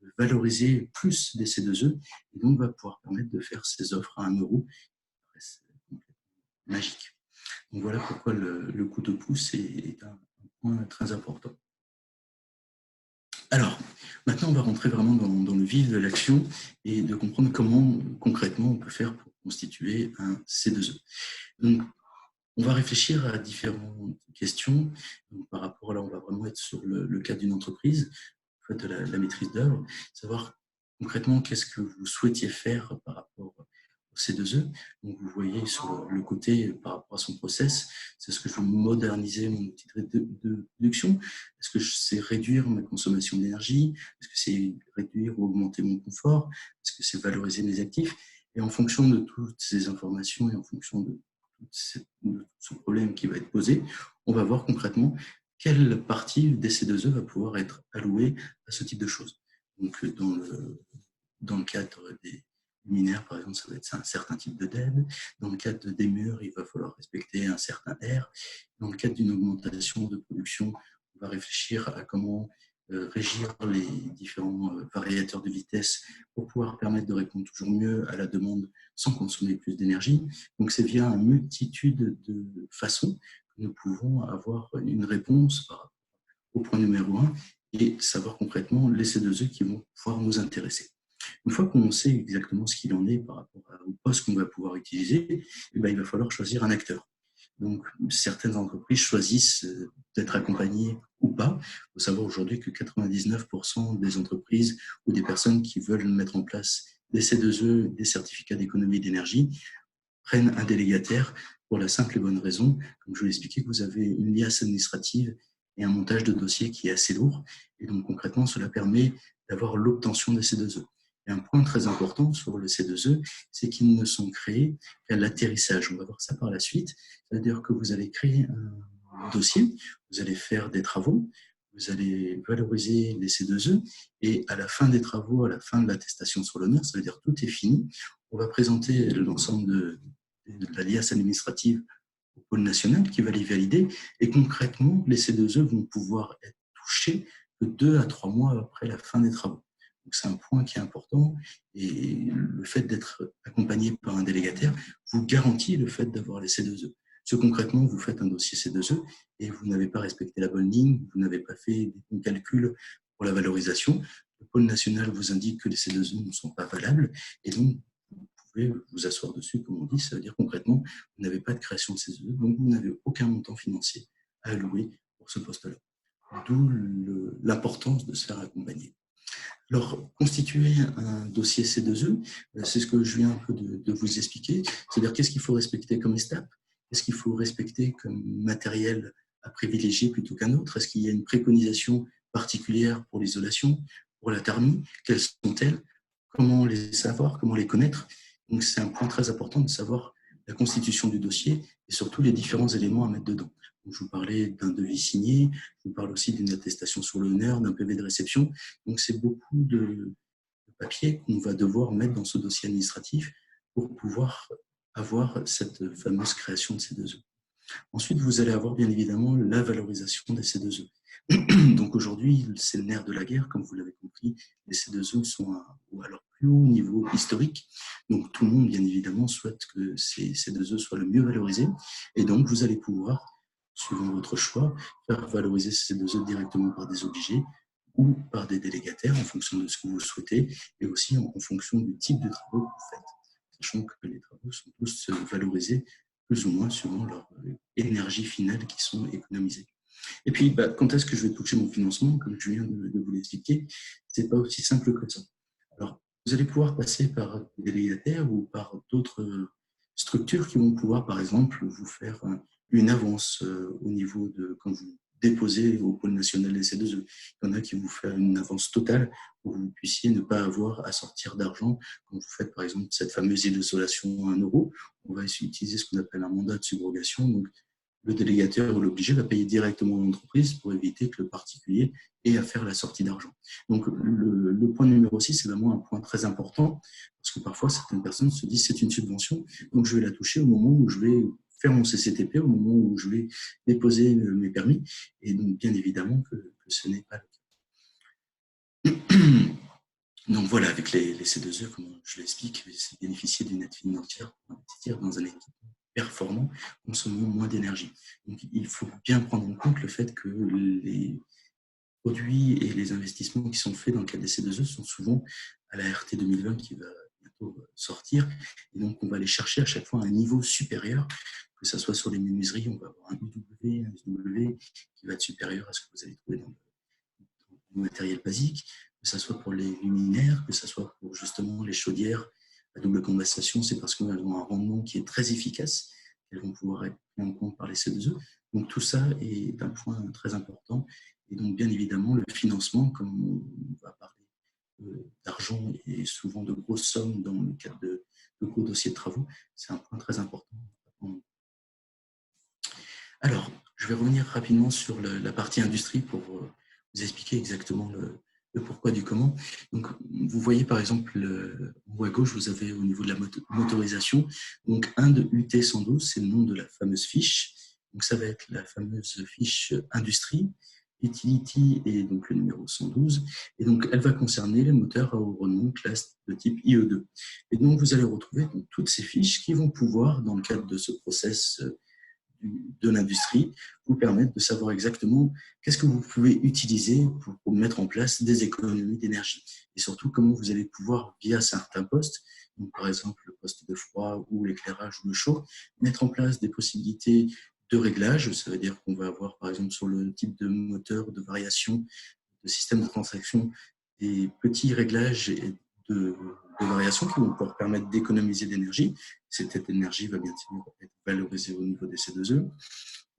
de valoriser plus des C2E et donc va pouvoir permettre de faire ces offres à 1 €. Magique. Donc voilà pourquoi le coup de pouce est un point très important. Alors, maintenant, on va rentrer vraiment dans le vif de l'action et de comprendre comment, concrètement, on peut faire pour constituer un C2E. Donc, on va réfléchir à différentes questions. Donc, par rapport, là, on va vraiment être sur le cas d'une entreprise, en fait, de la maîtrise d'œuvre, savoir concrètement qu'est-ce que vous souhaitiez faire par rapport au C2E. Donc, vous voyez sur le côté, par rapport à son process, c'est ce que je veux moderniser mon outil de production. Est-ce que c'est réduire ma consommation d'énergie? Est-ce que c'est réduire ou augmenter mon confort? Est-ce que c'est valoriser mes actifs? Et en fonction de toutes ces informations et en fonction de ce problème qui va être posé, on va voir concrètement quelle partie des C2E va pouvoir être allouée à ce type de choses. Donc, dans le cadre des luminaires, par exemple, ça va être un certain type de DED. Dans le cadre des murs, il va falloir respecter un certain R. Dans le cadre d'une augmentation de production, on va réfléchir à comment régir les différents variateurs de vitesse pour pouvoir permettre de répondre toujours mieux à la demande sans consommer plus d'énergie. Donc, c'est via une multitude de façons que nous pouvons avoir une réponse par rapport au point numéro 1 et savoir concrètement les C2E qui vont pouvoir nous intéresser. Une fois qu'on sait exactement ce qu'il en est par rapport au poste qu'on va pouvoir utiliser, il va falloir choisir un acteur. Donc, certaines entreprises choisissent d'être accompagnées ou pas. Il faut savoir aujourd'hui que 99% des entreprises ou des personnes qui veulent mettre en place des C2E, des certificats d'économie d'énergie, prennent un délégataire pour la simple et bonne raison, comme je vous l'ai expliqué, que vous avez une liasse administrative et un montage de dossier qui est assez lourd. Et donc, concrètement, cela permet d'avoir l'obtention des C2E. Et un point très important sur le C2E, c'est qu'ils ne sont créés qu'à l'atterrissage. On va voir ça par la suite. C'est-à-dire que vous allez créer un dossier, vous allez faire des travaux, vous allez valoriser les C2E et à la fin des travaux, à la fin de l'attestation sur l'honneur, ça veut dire tout est fini, on va présenter l'ensemble de la liasse administrative au pôle national qui va les valider et concrètement, les C2E vont pouvoir être touchés que 2 à 3 mois après la fin des travaux. Donc c'est un point qui est important et le fait d'être accompagné par un délégataire vous garantit le fait d'avoir les C2E. Ce concrètement, vous faites un dossier C2E et vous n'avez pas respecté la bonne ligne, vous n'avez pas fait des bons calculs pour la valorisation. Le pôle national vous indique que les C2E ne sont pas valables et donc vous pouvez vous asseoir dessus, comme on dit, ça veut dire concrètement, vous n'avez pas de création de C2E, donc vous n'avez aucun montant financier à allouer pour ce poste-là. D'où l'importance de se faire accompagner. Alors, constituer un dossier C2E, c'est ce que je viens un peu de vous expliquer, c'est-à-dire qu'est-ce qu'il faut respecter comme étape, qu'est-ce qu'il faut respecter comme matériel à privilégier plutôt qu'un autre, est-ce qu'il y a une préconisation particulière pour l'isolation, pour la thermie, quelles sont-elles, comment les savoir, comment les connaître. Donc, c'est un point très important de savoir la constitution du dossier et surtout les différents éléments à mettre dedans. Donc, je vous parlais d'un devis signé, je vous parle aussi d'une attestation sur l'honneur, d'un PV de réception. Donc, c'est beaucoup de papier qu'on va devoir mettre dans ce dossier administratif pour pouvoir avoir cette fameuse création de C2E. Ensuite, vous allez avoir bien évidemment la valorisation des C2E. Donc aujourd'hui, c'est le nerf de la guerre, comme vous l'avez compris, les C2E sont à leur plus haut niveau historique. Donc tout le monde, bien évidemment, souhaite que ces C2E soient le mieux valorisés. Et donc vous allez pouvoir, suivant votre choix, faire valoriser ces C2E directement par des obligés ou par des délégataires en fonction de ce que vous souhaitez et aussi en fonction du type de travaux que vous faites. Sachant que les travaux sont tous valorisés plus ou moins selon leur énergie finale qui sont économisées. Et puis, quand est-ce que je vais toucher mon financement? Comme je viens de vous l'expliquer, ce n'est pas aussi simple que ça. Alors, vous allez pouvoir passer par des délégataires ou par d'autres structures qui vont pouvoir, par exemple, vous faire une avance au niveau de quand vous déposez au pôle national des C2E. Il y en a qui vous font une avance totale pour que vous puissiez ne pas avoir à sortir d'argent quand vous faites, par exemple, cette fameuse isolation à 1 euro. On va utiliser ce qu'on appelle un mandat de subrogation. Donc, le délégataire ou l'obligé va payer directement l'entreprise pour éviter que le particulier ait à faire la sortie d'argent. Donc, le point numéro 6, c'est vraiment un point très important parce que parfois, certaines personnes se disent c'est une subvention, donc je vais la toucher au moment où je vais faire mon CCTP, au moment où je vais déposer mes permis. Et donc, bien évidemment que ce n'est pas le cas. Donc voilà, avec les C2E, comme je l'explique, c'est bénéficier d'une aide financière pour investir dans un équipement performant, consommant moins d'énergie. Donc il faut bien prendre en compte le fait que les produits et les investissements qui sont faits dans le cadre des C2E sont souvent à la RT 2020 qui va bientôt sortir. Et donc on va aller chercher à chaque fois un niveau supérieur, que ce soit sur les menuiseries, on va avoir un UW, un SW qui va être supérieur à ce que vous allez trouver dans le matériel basique, que ce soit pour les luminaires, que ce soit pour justement les chaudières à double condensation, c'est parce qu'elles ont un rendement qui est très efficace, qu'elles vont pouvoir être prises en compte par les C2E. Donc tout ça est un point très important. Et donc bien évidemment, le financement, comme on va parler d'argent et souvent de grosses sommes dans le cadre de gros dossiers de travaux, c'est un point très important. Alors, je vais revenir rapidement sur la partie industrie pour vous expliquer exactement le pourquoi du comment. Donc, vous voyez par exemple, en haut à gauche, vous avez au niveau de la motorisation, donc 1 de UT 112, c'est le nom de la fameuse fiche. Donc, ça va être la fameuse fiche industrie. Utility est donc le numéro 112. Et donc, elle va concerner les moteurs à haut rendement classe de type IE2. Et donc, vous allez retrouver donc, toutes ces fiches qui vont pouvoir, dans le cadre de ce process de l'industrie, vous permettre de savoir exactement qu'est-ce que vous pouvez utiliser pour mettre en place des économies d'énergie. Et surtout, comment vous allez pouvoir, via certains postes, donc par exemple le poste de froid ou l'éclairage ou le chaud, mettre en place des possibilités de réglage. Ça veut dire qu'on va avoir, par exemple, sur le type de moteur, de variation, de système de transaction, des petits réglages de variations qui vont pouvoir permettre d'économiser de l'énergie. Cette énergie va bien sûr être valorisée au niveau des C2E.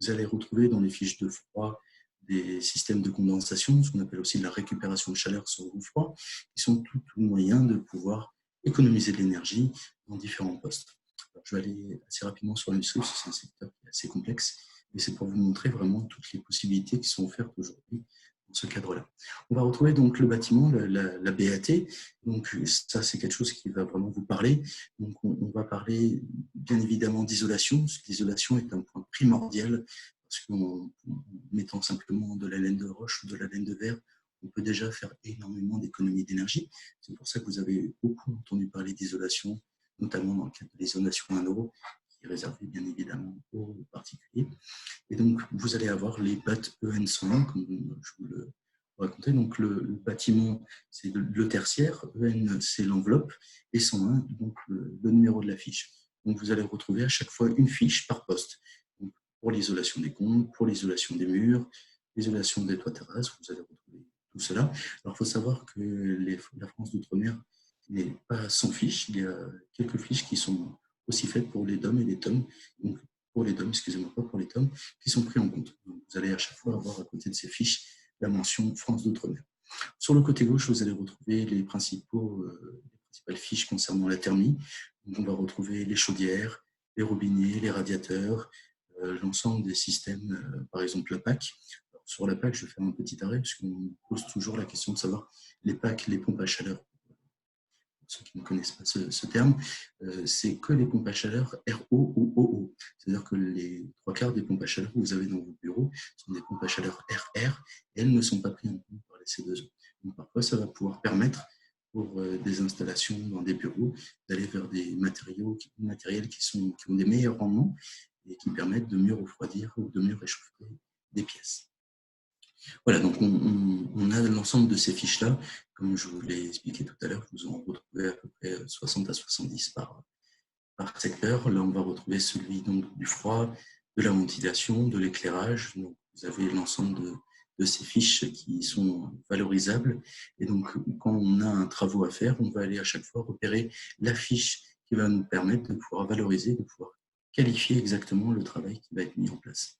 Vous allez retrouver dans les fiches de froid des systèmes de condensation, ce qu'on appelle aussi de la récupération de chaleur sur le froid, qui sont tout moyens de pouvoir économiser de l'énergie dans différents postes. Alors, je vais aller assez rapidement sur l'industrie, parce que c'est un secteur qui est assez complexe, mais c'est pour vous montrer vraiment toutes les possibilités qui sont offertes aujourd'hui dans ce cadre-là. On va retrouver donc le bâtiment, la BAT. Donc ça, c'est quelque chose qui va vraiment vous parler. Donc on va parler bien évidemment d'isolation, parce que l'isolation est un point primordial, parce qu'en mettant simplement de la laine de roche ou de la laine de verre, on peut déjà faire énormément d'économies d'énergie. C'est pour ça que vous avez beaucoup entendu parler d'isolation, notamment dans le cadre de l'isolation 1 euro, qui est réservée bien évidemment aux particuliers. Et donc, vous allez avoir les BAT EN101, comme je vous le racontais. Donc, le bâtiment, c'est le tertiaire, EN, c'est l'enveloppe, et 101, donc le numéro de la fiche. Donc, vous allez retrouver à chaque fois une fiche par poste. Donc, pour l'isolation des combles, pour l'isolation des murs, l'isolation des toits terrasses, vous allez retrouver tout cela. Alors, il faut savoir que la France d'outre-mer n'est pas sans fiches. Il y a quelques fiches qui sont aussi faites pour les DOM et les TOM. Donc, pour les DOM, excusez-moi, pas pour les TOM, qui sont pris en compte. Donc, vous allez à chaque fois avoir à côté de ces fiches la mention France d'outre-mer. Sur le côté gauche, vous allez retrouver les principales fiches concernant la thermie. Donc, on va retrouver les chaudières, les robinets, les radiateurs, l'ensemble des systèmes, par exemple la PAC. Alors, sur la PAC, je vais faire un petit arrêt parce qu'on pose toujours la question de savoir les PAC, les pompes à chaleur. Pour ceux qui ne connaissent pas ce terme, c'est que les pompes à chaleur RO ou OO. C'est-à-dire que les 3/4 des pompes à chaleur que vous avez dans vos bureaux sont des pompes à chaleur RR et elles ne sont pas prises en compte par les C2E. Donc parfois, ça va pouvoir permettre pour des installations dans des bureaux d'aller vers des matériels qui ont des meilleurs rendements et qui permettent de mieux refroidir ou de mieux réchauffer des pièces. Voilà, donc on a l'ensemble de ces fiches-là. Comme je vous l'ai expliqué tout à l'heure, vous en retrouvez à peu près 60 à 70 par secteur. Là, on va retrouver celui donc, du froid, de la ventilation, de l'éclairage. Donc, vous avez l'ensemble de ces fiches qui sont valorisables. Et donc, quand on a un travaux à faire, on va aller à chaque fois repérer la fiche qui va nous permettre de pouvoir valoriser, de pouvoir qualifier exactement le travail qui va être mis en place.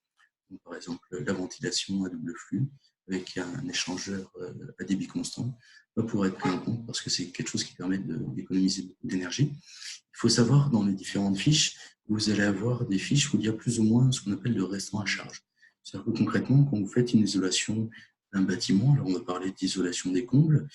Donc, par exemple, la ventilation à double flux avec un échangeur à débit constant va pouvoir être pris en compte parce que c'est quelque chose qui permet d'économiser beaucoup d'énergie. Il faut savoir, dans les différentes fiches, vous allez avoir des fiches où il y a plus ou moins ce qu'on appelle le restant à charge. C'est-à-dire que concrètement, quand vous faites une isolation d'un bâtiment, alors on va parler d'isolation des combles,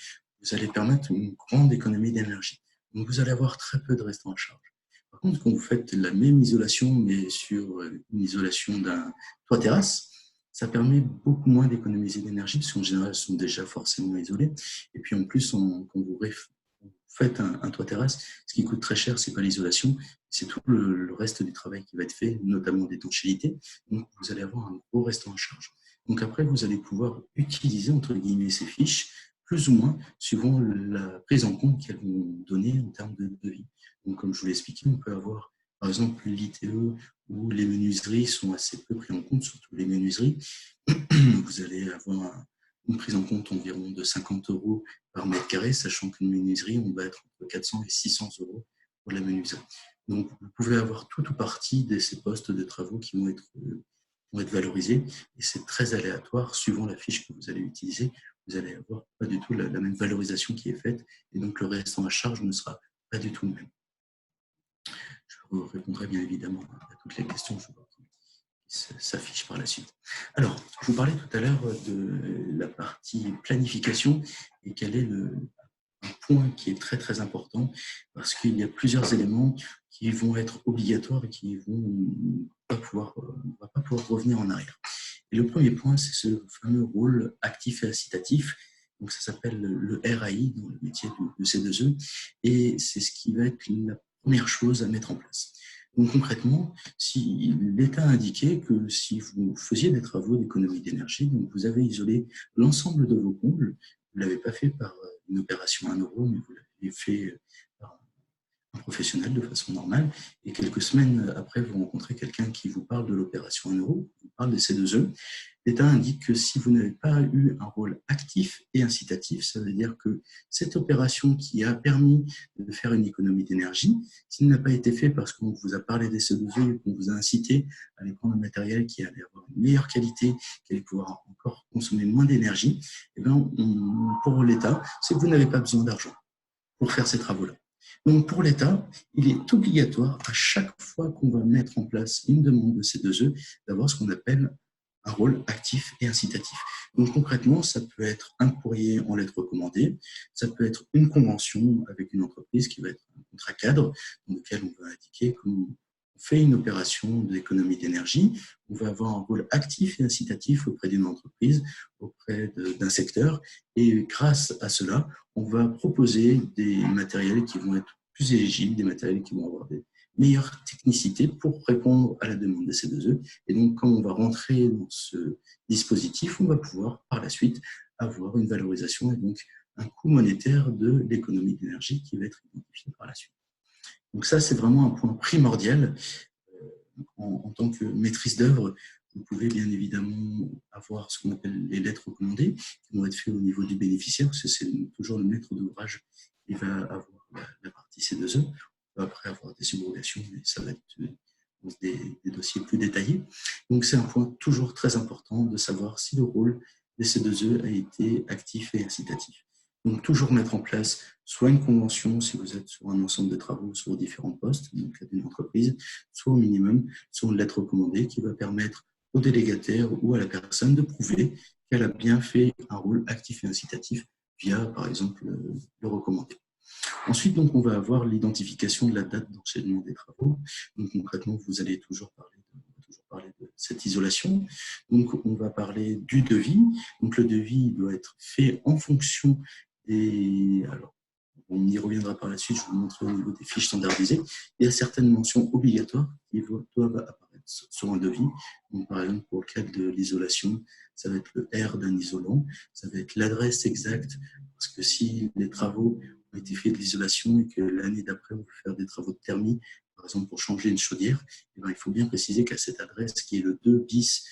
vous allez permettre une grande économie d'énergie. Donc vous allez avoir très peu de restant à charge. Par contre, quand vous faites la même isolation, mais sur une isolation d'un toit terrasse, ça permet beaucoup moins d'économiser d'énergie, parce qu'en général, elles sont déjà forcément isolées. Et puis en plus, quand vous faites un toit terrasse, ce qui coûte très cher, ce n'est pas l'isolation, c'est tout le reste du travail qui va être fait, notamment d'étanchéité. Donc vous allez avoir un gros restant en charge. Donc après, vous allez pouvoir utiliser, entre guillemets, ces fiches, plus ou moins, suivant la prise en compte qu'elles vont donner en termes de devis. Donc, comme je vous l'ai expliqué, on peut avoir, par exemple, l'ITE où les menuiseries sont assez peu prises en compte, surtout les menuiseries. Vous allez avoir une prise en compte environ de 50 € par mètre carré, sachant qu'une menuiserie, on va être entre 400 et 600 € pour la menuiserie. Donc, vous pouvez avoir tout ou partie de ces postes de travaux qui vont être valorisés, et c'est très aléatoire, suivant la fiche que vous allez utiliser. Vous allez avoir pas du tout la même valorisation qui est faite, et donc le restant à charge ne sera pas du tout le même. Je répondrai bien évidemment à toutes les questions qui s'affichent par la suite. Alors, je vous parlais tout à l'heure de la partie planification et quel est un point qui est très très important parce qu'il y a plusieurs éléments qui vont être obligatoires et qui on ne va pas pouvoir revenir en arrière. Et le premier point, c'est ce fameux rôle actif et incitatif. Donc, ça s'appelle le RAI dans le métier de C2E et c'est ce qui va être la première chose à mettre en place. Donc concrètement, si l'État a indiqué que si vous faisiez des travaux d'économie d'énergie, donc vous avez isolé l'ensemble de vos combles, vous ne l'avez pas fait par une opération 1 euro, mais vous l'avez fait par un professionnel de façon normale, et quelques semaines après, vous rencontrez quelqu'un qui vous parle de l'opération 1 euro, vous parle des C2E, l'État indique que si vous n'avez pas eu un rôle actif et incitatif, ça veut dire que cette opération qui a permis de faire une économie d'énergie, s'il n'a pas été fait parce qu'on vous a parlé des C2E et qu'on vous a incité à aller prendre un matériel qui allait avoir une meilleure qualité, qui allait pouvoir encore consommer moins d'énergie, eh bien, pour l'État, c'est que vous n'avez pas besoin d'argent pour faire ces travaux-là. Donc, pour l'État, il est obligatoire, à chaque fois qu'on va mettre en place une demande de C2E, d'avoir ce qu'on appelle un rôle actif et incitatif. Donc concrètement, ça peut être un courrier en lettres recommandées, ça peut être une convention avec une entreprise qui va être un contrat cadre dans lequel on va indiquer qu'on fait une opération d'économie d'énergie, on va avoir un rôle actif et incitatif auprès d'une entreprise, auprès d'un secteur, et grâce à cela, on va proposer des matériels qui vont être plus éligibles, des matériels qui vont avoir des meilleures technicités pour répondre à la demande des C2E. Et donc, quand on va rentrer dans ce dispositif, on va pouvoir par la suite avoir une valorisation et donc un coût monétaire de l'économie d'énergie qui va être identifié par la suite. Donc ça, c'est vraiment un point primordial. En tant que maîtrise d'œuvre, vous pouvez bien évidemment avoir ce qu'on appelle les lettres recommandées qui vont être faites au niveau du bénéficiaire, parce que c'est toujours le maître d'ouvrage qui va avoir la partie C2E. On peut après avoir des subrogations, mais ça va être des dossiers plus détaillés. Donc c'est un point toujours très important de savoir si le rôle des C2E a été actif et incitatif. Donc, toujours mettre en place soit une convention, si vous êtes sur un ensemble de travaux sur différents postes, donc d'une entreprise, soit au minimum, soit une lettre recommandée qui va permettre au délégataire ou à la personne de prouver qu'elle a bien fait un rôle actif et incitatif via, par exemple, le recommandé. Ensuite, donc, on va avoir l'identification de la date d'enchaînement des travaux. Donc, concrètement, vous allez toujours parler de cette isolation. Donc, on va parler du devis. Donc, le devis doit être fait en fonction alors, on y reviendra par la suite, je vous montrerai au niveau des fiches standardisées. Il y a certaines mentions obligatoires qui doivent apparaître sur un devis. Donc, par exemple, pour le cas de l'isolation, ça va être le R d'un isolant, ça va être l'adresse exacte, parce que si les travaux ont été faits de l'isolation et que l'année d'après, on veut faire des travaux de thermie, par exemple pour changer une chaudière, il faut bien préciser qu'à cette adresse, qui est le 2 bis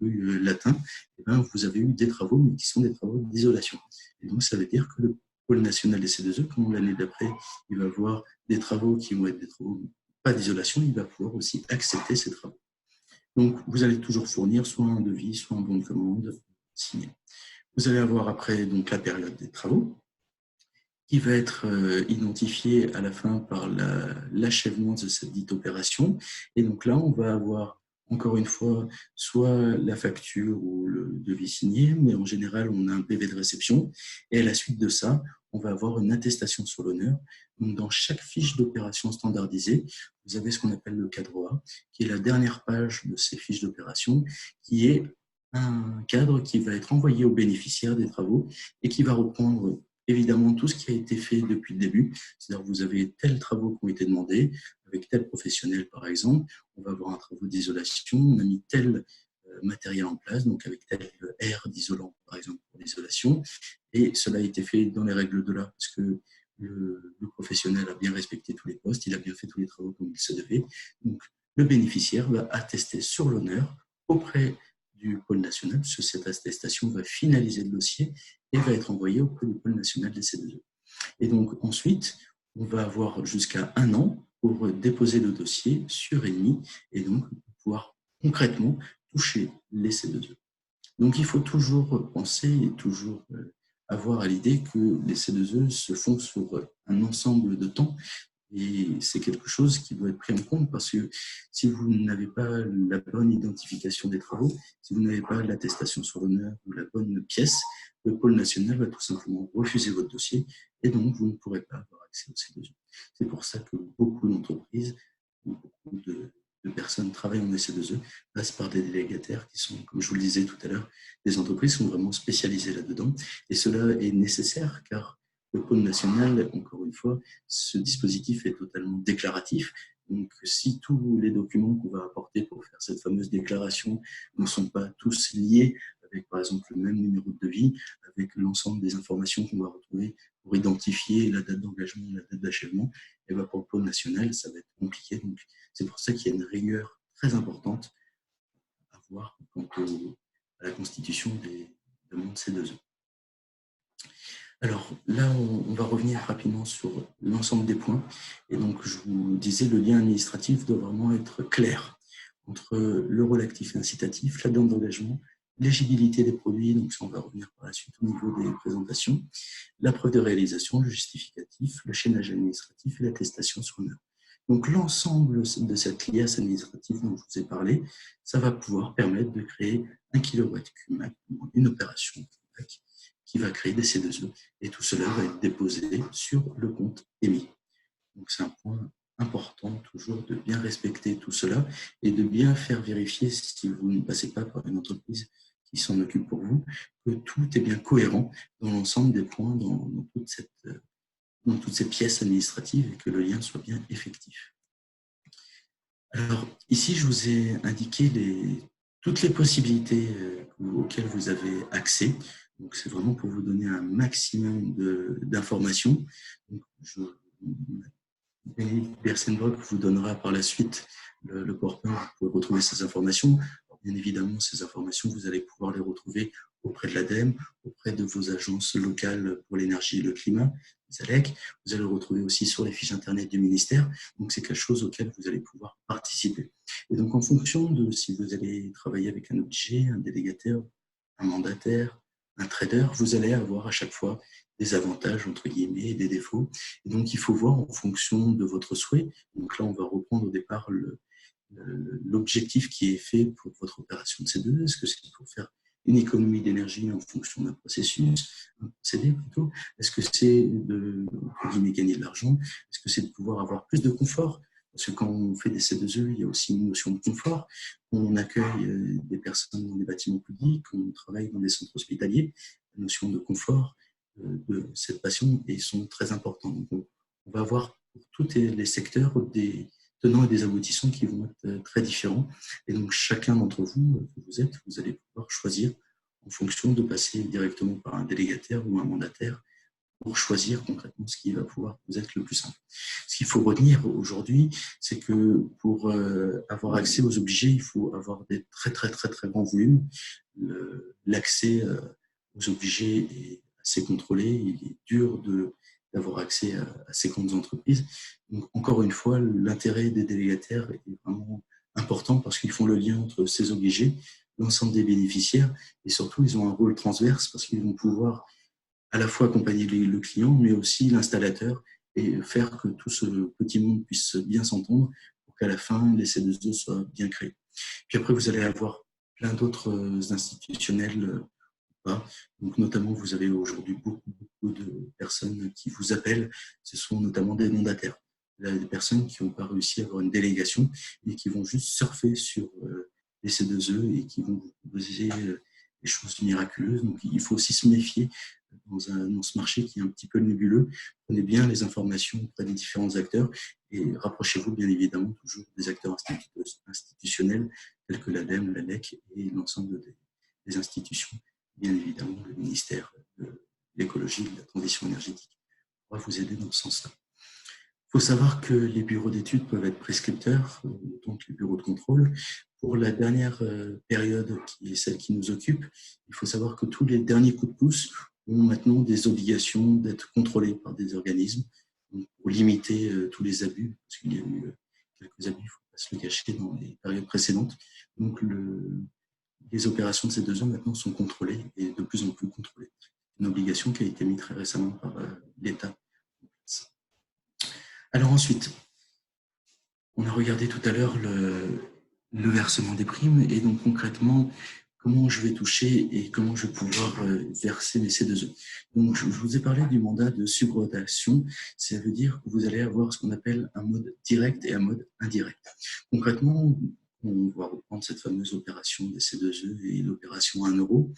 rue Latin, vous avez eu des travaux, mais qui sont des travaux d'isolation. Et donc, ça veut dire que le pôle national des C2E, comme l'année d'après, il va avoir des travaux qui vont être des travaux pas d'isolation, il va pouvoir aussi accepter ces travaux. Donc, vous allez toujours fournir soit un devis, soit un bon de commande signé. Vous allez avoir après donc, la période des travaux, qui va être identifiée à la fin par l'achèvement de cette dite opération. Et donc là, on va avoir encore une fois, soit la facture ou le devis signé, mais en général, on a un PV de réception. Et à la suite de ça, on va avoir une attestation sur l'honneur. Donc, dans chaque fiche d'opération standardisée, vous avez ce qu'on appelle le cadre A, qui est la dernière page de ces fiches d'opération, qui est un cadre qui va être envoyé aux bénéficiaires des travaux et qui va reprendre évidemment tout ce qui a été fait depuis le début. C'est-à-dire que vous avez tels travaux qui ont été demandés, avec tel professionnel, par exemple, on va avoir un travaux d'isolation, on a mis tel matériel en place, donc avec tel R d'isolant, par exemple, pour l'isolation, et cela a été fait dans les règles de l'art, parce que le professionnel a bien respecté tous les postes, il a bien fait tous les travaux comme il se devait. Donc, le bénéficiaire va attester sur l'honneur auprès du pôle national, parce que cette attestation va finaliser le dossier et va être envoyée auprès du pôle national des C2E. Et donc, ensuite, on va avoir jusqu'à 1 an pour déposer le dossier sur ENMI et donc pouvoir concrètement toucher les C2E. Donc, il faut toujours penser et toujours avoir à l'idée que les C2E se font sur un ensemble de temps et c'est quelque chose qui doit être pris en compte parce que si vous n'avez pas la bonne identification des travaux, si vous n'avez pas l'attestation sur l'honneur ou la bonne pièce, le pôle national va tout simplement refuser votre dossier et donc vous ne pourrez pas avoir accès au C2E. C'est pour ça que beaucoup d'entreprises, beaucoup de personnes travaillent en C2E, passent par des délégataires qui sont, comme je vous le disais tout à l'heure, des entreprises qui sont vraiment spécialisées là-dedans. Et cela est nécessaire car le pôle national, encore une fois, ce dispositif est totalement déclaratif. Donc, si tous les documents qu'on va apporter pour faire cette fameuse déclaration ne sont pas tous liés avec, par exemple, le même numéro de devis, avec l'ensemble des informations qu'on va retrouver pour identifier la date d'engagement, la date d'achèvement, et bien pour le pôle national, ça va être compliqué. Donc, c'est pour ça qu'il y a une rigueur très importante à avoir quant à la constitution des demandes C2E. Alors là, on va revenir rapidement sur l'ensemble des points. Et donc, je vous disais, le lien administratif doit vraiment être clair entre le rôle actif et incitatif, la demande d'engagement, l'éligibilité des produits, donc ça on va revenir par la suite au niveau des présentations, la preuve de réalisation, le justificatif, le chaînage administratif et l'attestation sur l'honneur. Donc l'ensemble de cette liasse administrative dont je vous ai parlé, ça va pouvoir permettre de créer 1 kW une opération qui va créer des C2E et tout cela va être déposé sur le compte émis. Donc c'est un point important toujours de bien respecter tout cela et de bien faire vérifier, si vous ne passez pas par une entreprise qui s'en occupe pour vous, que tout est bien cohérent dans l'ensemble des points, dans toutes ces pièces administratives et que le lien soit bien effectif. Alors ici, je vous ai indiqué toutes les possibilités auxquelles vous avez accès. Donc c'est vraiment pour vous donner un maximum d'informations. Bersenbrock vous donnera par la suite le PowerPoint, vous pouvez retrouver ces informations. Bien évidemment, ces informations, vous allez pouvoir les retrouver auprès de l'ADEME, auprès de vos agences locales pour l'énergie et le climat, les ALEC. Vous allez le retrouver aussi sur les fiches Internet du ministère. Donc, c'est quelque chose auquel vous allez pouvoir participer. Et donc, en fonction de si vous allez travailler avec un obligé, un délégataire, un mandataire, un trader, vous allez avoir à chaque fois des avantages, entre guillemets, et des défauts. Et donc, il faut voir en fonction de votre souhait. Donc là, on va reprendre au départ l'objectif qui est fait pour votre opération de C2E. Est-ce que c'est pour faire une économie d'énergie en fonction d'un processus, un procédé plutôt? Est-ce que c'est de gagner de l'argent? Est-ce que c'est de pouvoir avoir plus de confort? Parce que quand on fait des C2E, il y a aussi une notion de confort. On accueille des personnes dans des bâtiments publics, on travaille dans des centres hospitaliers. La notion de confort de cette passion et sont très importants. Donc, on va avoir pour tous les secteurs des tenants et des aboutissants qui vont être très différents. Et donc, chacun d'entre vous, que vous êtes, vous allez pouvoir choisir en fonction de passer directement par un délégataire ou un mandataire pour choisir concrètement ce qui va pouvoir vous être le plus simple. Ce qu'il faut retenir aujourd'hui, c'est que pour avoir accès aux obligés, il faut avoir des très grands volumes. L'accès aux obligés est assez contrôlé, il est dur d'avoir accès à ces grandes entreprises. Donc, encore une fois, l'intérêt des délégataires est vraiment important parce qu'ils font le lien entre ces obligés, l'ensemble des bénéficiaires, et surtout, ils ont un rôle transverse parce qu'ils vont pouvoir à la fois accompagner le client, mais aussi l'installateur et faire que tout ce petit monde puisse bien s'entendre pour qu'à la fin, les C2E soient bien créés. Puis après, vous allez avoir plein d'autres institutionnels. Donc, notamment, vous avez aujourd'hui beaucoup de personnes qui vous appellent. Ce sont notamment des mandataires. Des personnes qui n'ont pas réussi à avoir une délégation et qui vont juste surfer sur les C2E et qui vont vous proposer des choses miraculeuses. Donc, il faut aussi se méfier dans ce marché qui est un petit peu nébuleux. Prenez bien les informations auprès des différents acteurs et rapprochez-vous bien évidemment toujours des acteurs institutionnels tels que l'ADEME, l'ALEC et l'ensemble des institutions. Bien évidemment, le ministère de l'écologie et de la transition énergétique pourra vous aider dans ce sens-là. Il faut savoir que les bureaux d'études peuvent être prescripteurs, autant que les bureaux de contrôle. Pour la dernière période, qui est celle qui nous occupe, il faut savoir que tous les derniers coups de pouce ont maintenant des obligations d'être contrôlés par des organismes pour limiter tous les abus, parce qu'il y a eu quelques abus, il ne faut pas se le cacher, dans les périodes précédentes. Donc, les opérations de ces 2 ans maintenant sont contrôlées et de plus en plus contrôlées. Une obligation qui a été mise très récemment par l'État. Alors ensuite, on a regardé tout à l'heure le versement des primes et donc concrètement, comment je vais toucher et comment je vais pouvoir verser mes C2E. Donc, je vous ai parlé du mandat de subrotation. Ça veut dire que vous allez avoir ce qu'on appelle un mode direct et un mode indirect. Concrètement, on va reprendre cette fameuse opération des C2E et l'opération 1 euro.